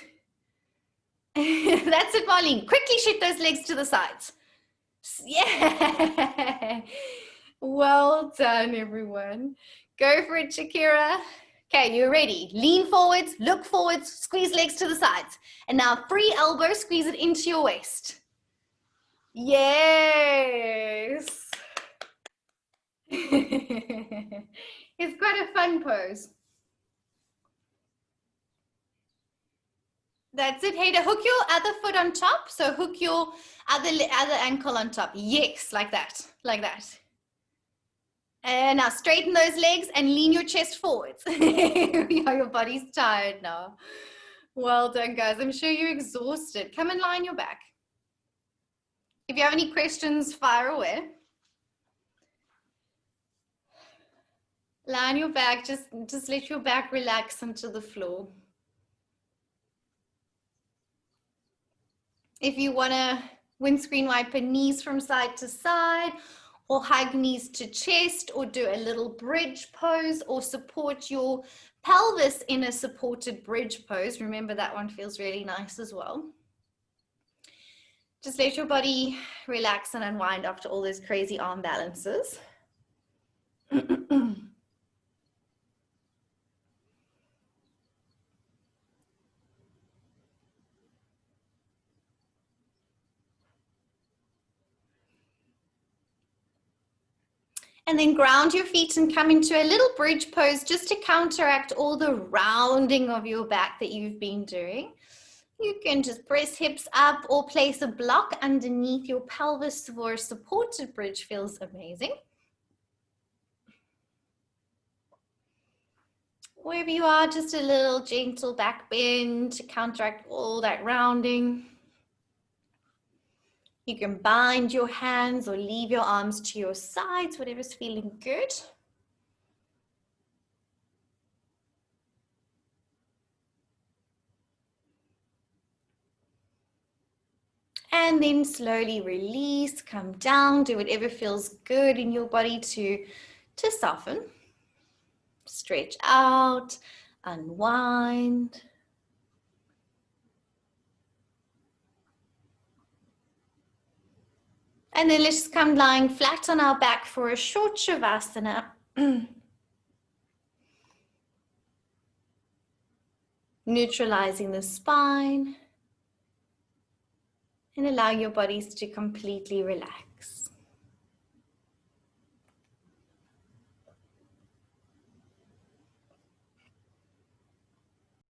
That's it, Marlene. Quickly shoot those legs to the sides. Yeah. Well done, everyone. Go for it, Shakira. Okay, you're ready. Lean forwards, look forwards, squeeze legs to the sides. And now free elbow, squeeze it into your waist. Yes. It's quite a fun pose. That's it. Hey, to hook your other foot on top. So hook your other ankle on top. Yes, like that, like that. And now straighten those legs and lean your chest forwards. Your body's tired now. Well done, guys. I'm sure you're exhausted. Come and lie on your back. If you have any questions, fire away. Lie on your back. Just let your back relax onto the floor. If you want to windscreen wiper knees from side to side, or hug knees to chest, or do a little bridge pose, or support your pelvis in a supported bridge pose. Remember, that one feels really nice as well. Just let your body relax and unwind after all those crazy arm balances. And then ground your feet and come into a little bridge pose just to counteract all the rounding of your back that you've been doing. You can just press hips up or place a block underneath your pelvis for a supported bridge. Feels amazing. Wherever you are, just a little gentle back bend to counteract all that rounding. You can bind your hands or leave your arms to your sides, whatever's feeling good. And then slowly release, come down, do whatever feels good in your body to soften. Stretch out, unwind. And then let's just come lying flat on our back for a short Shavasana. Neutralizing the spine and allow your bodies to completely relax.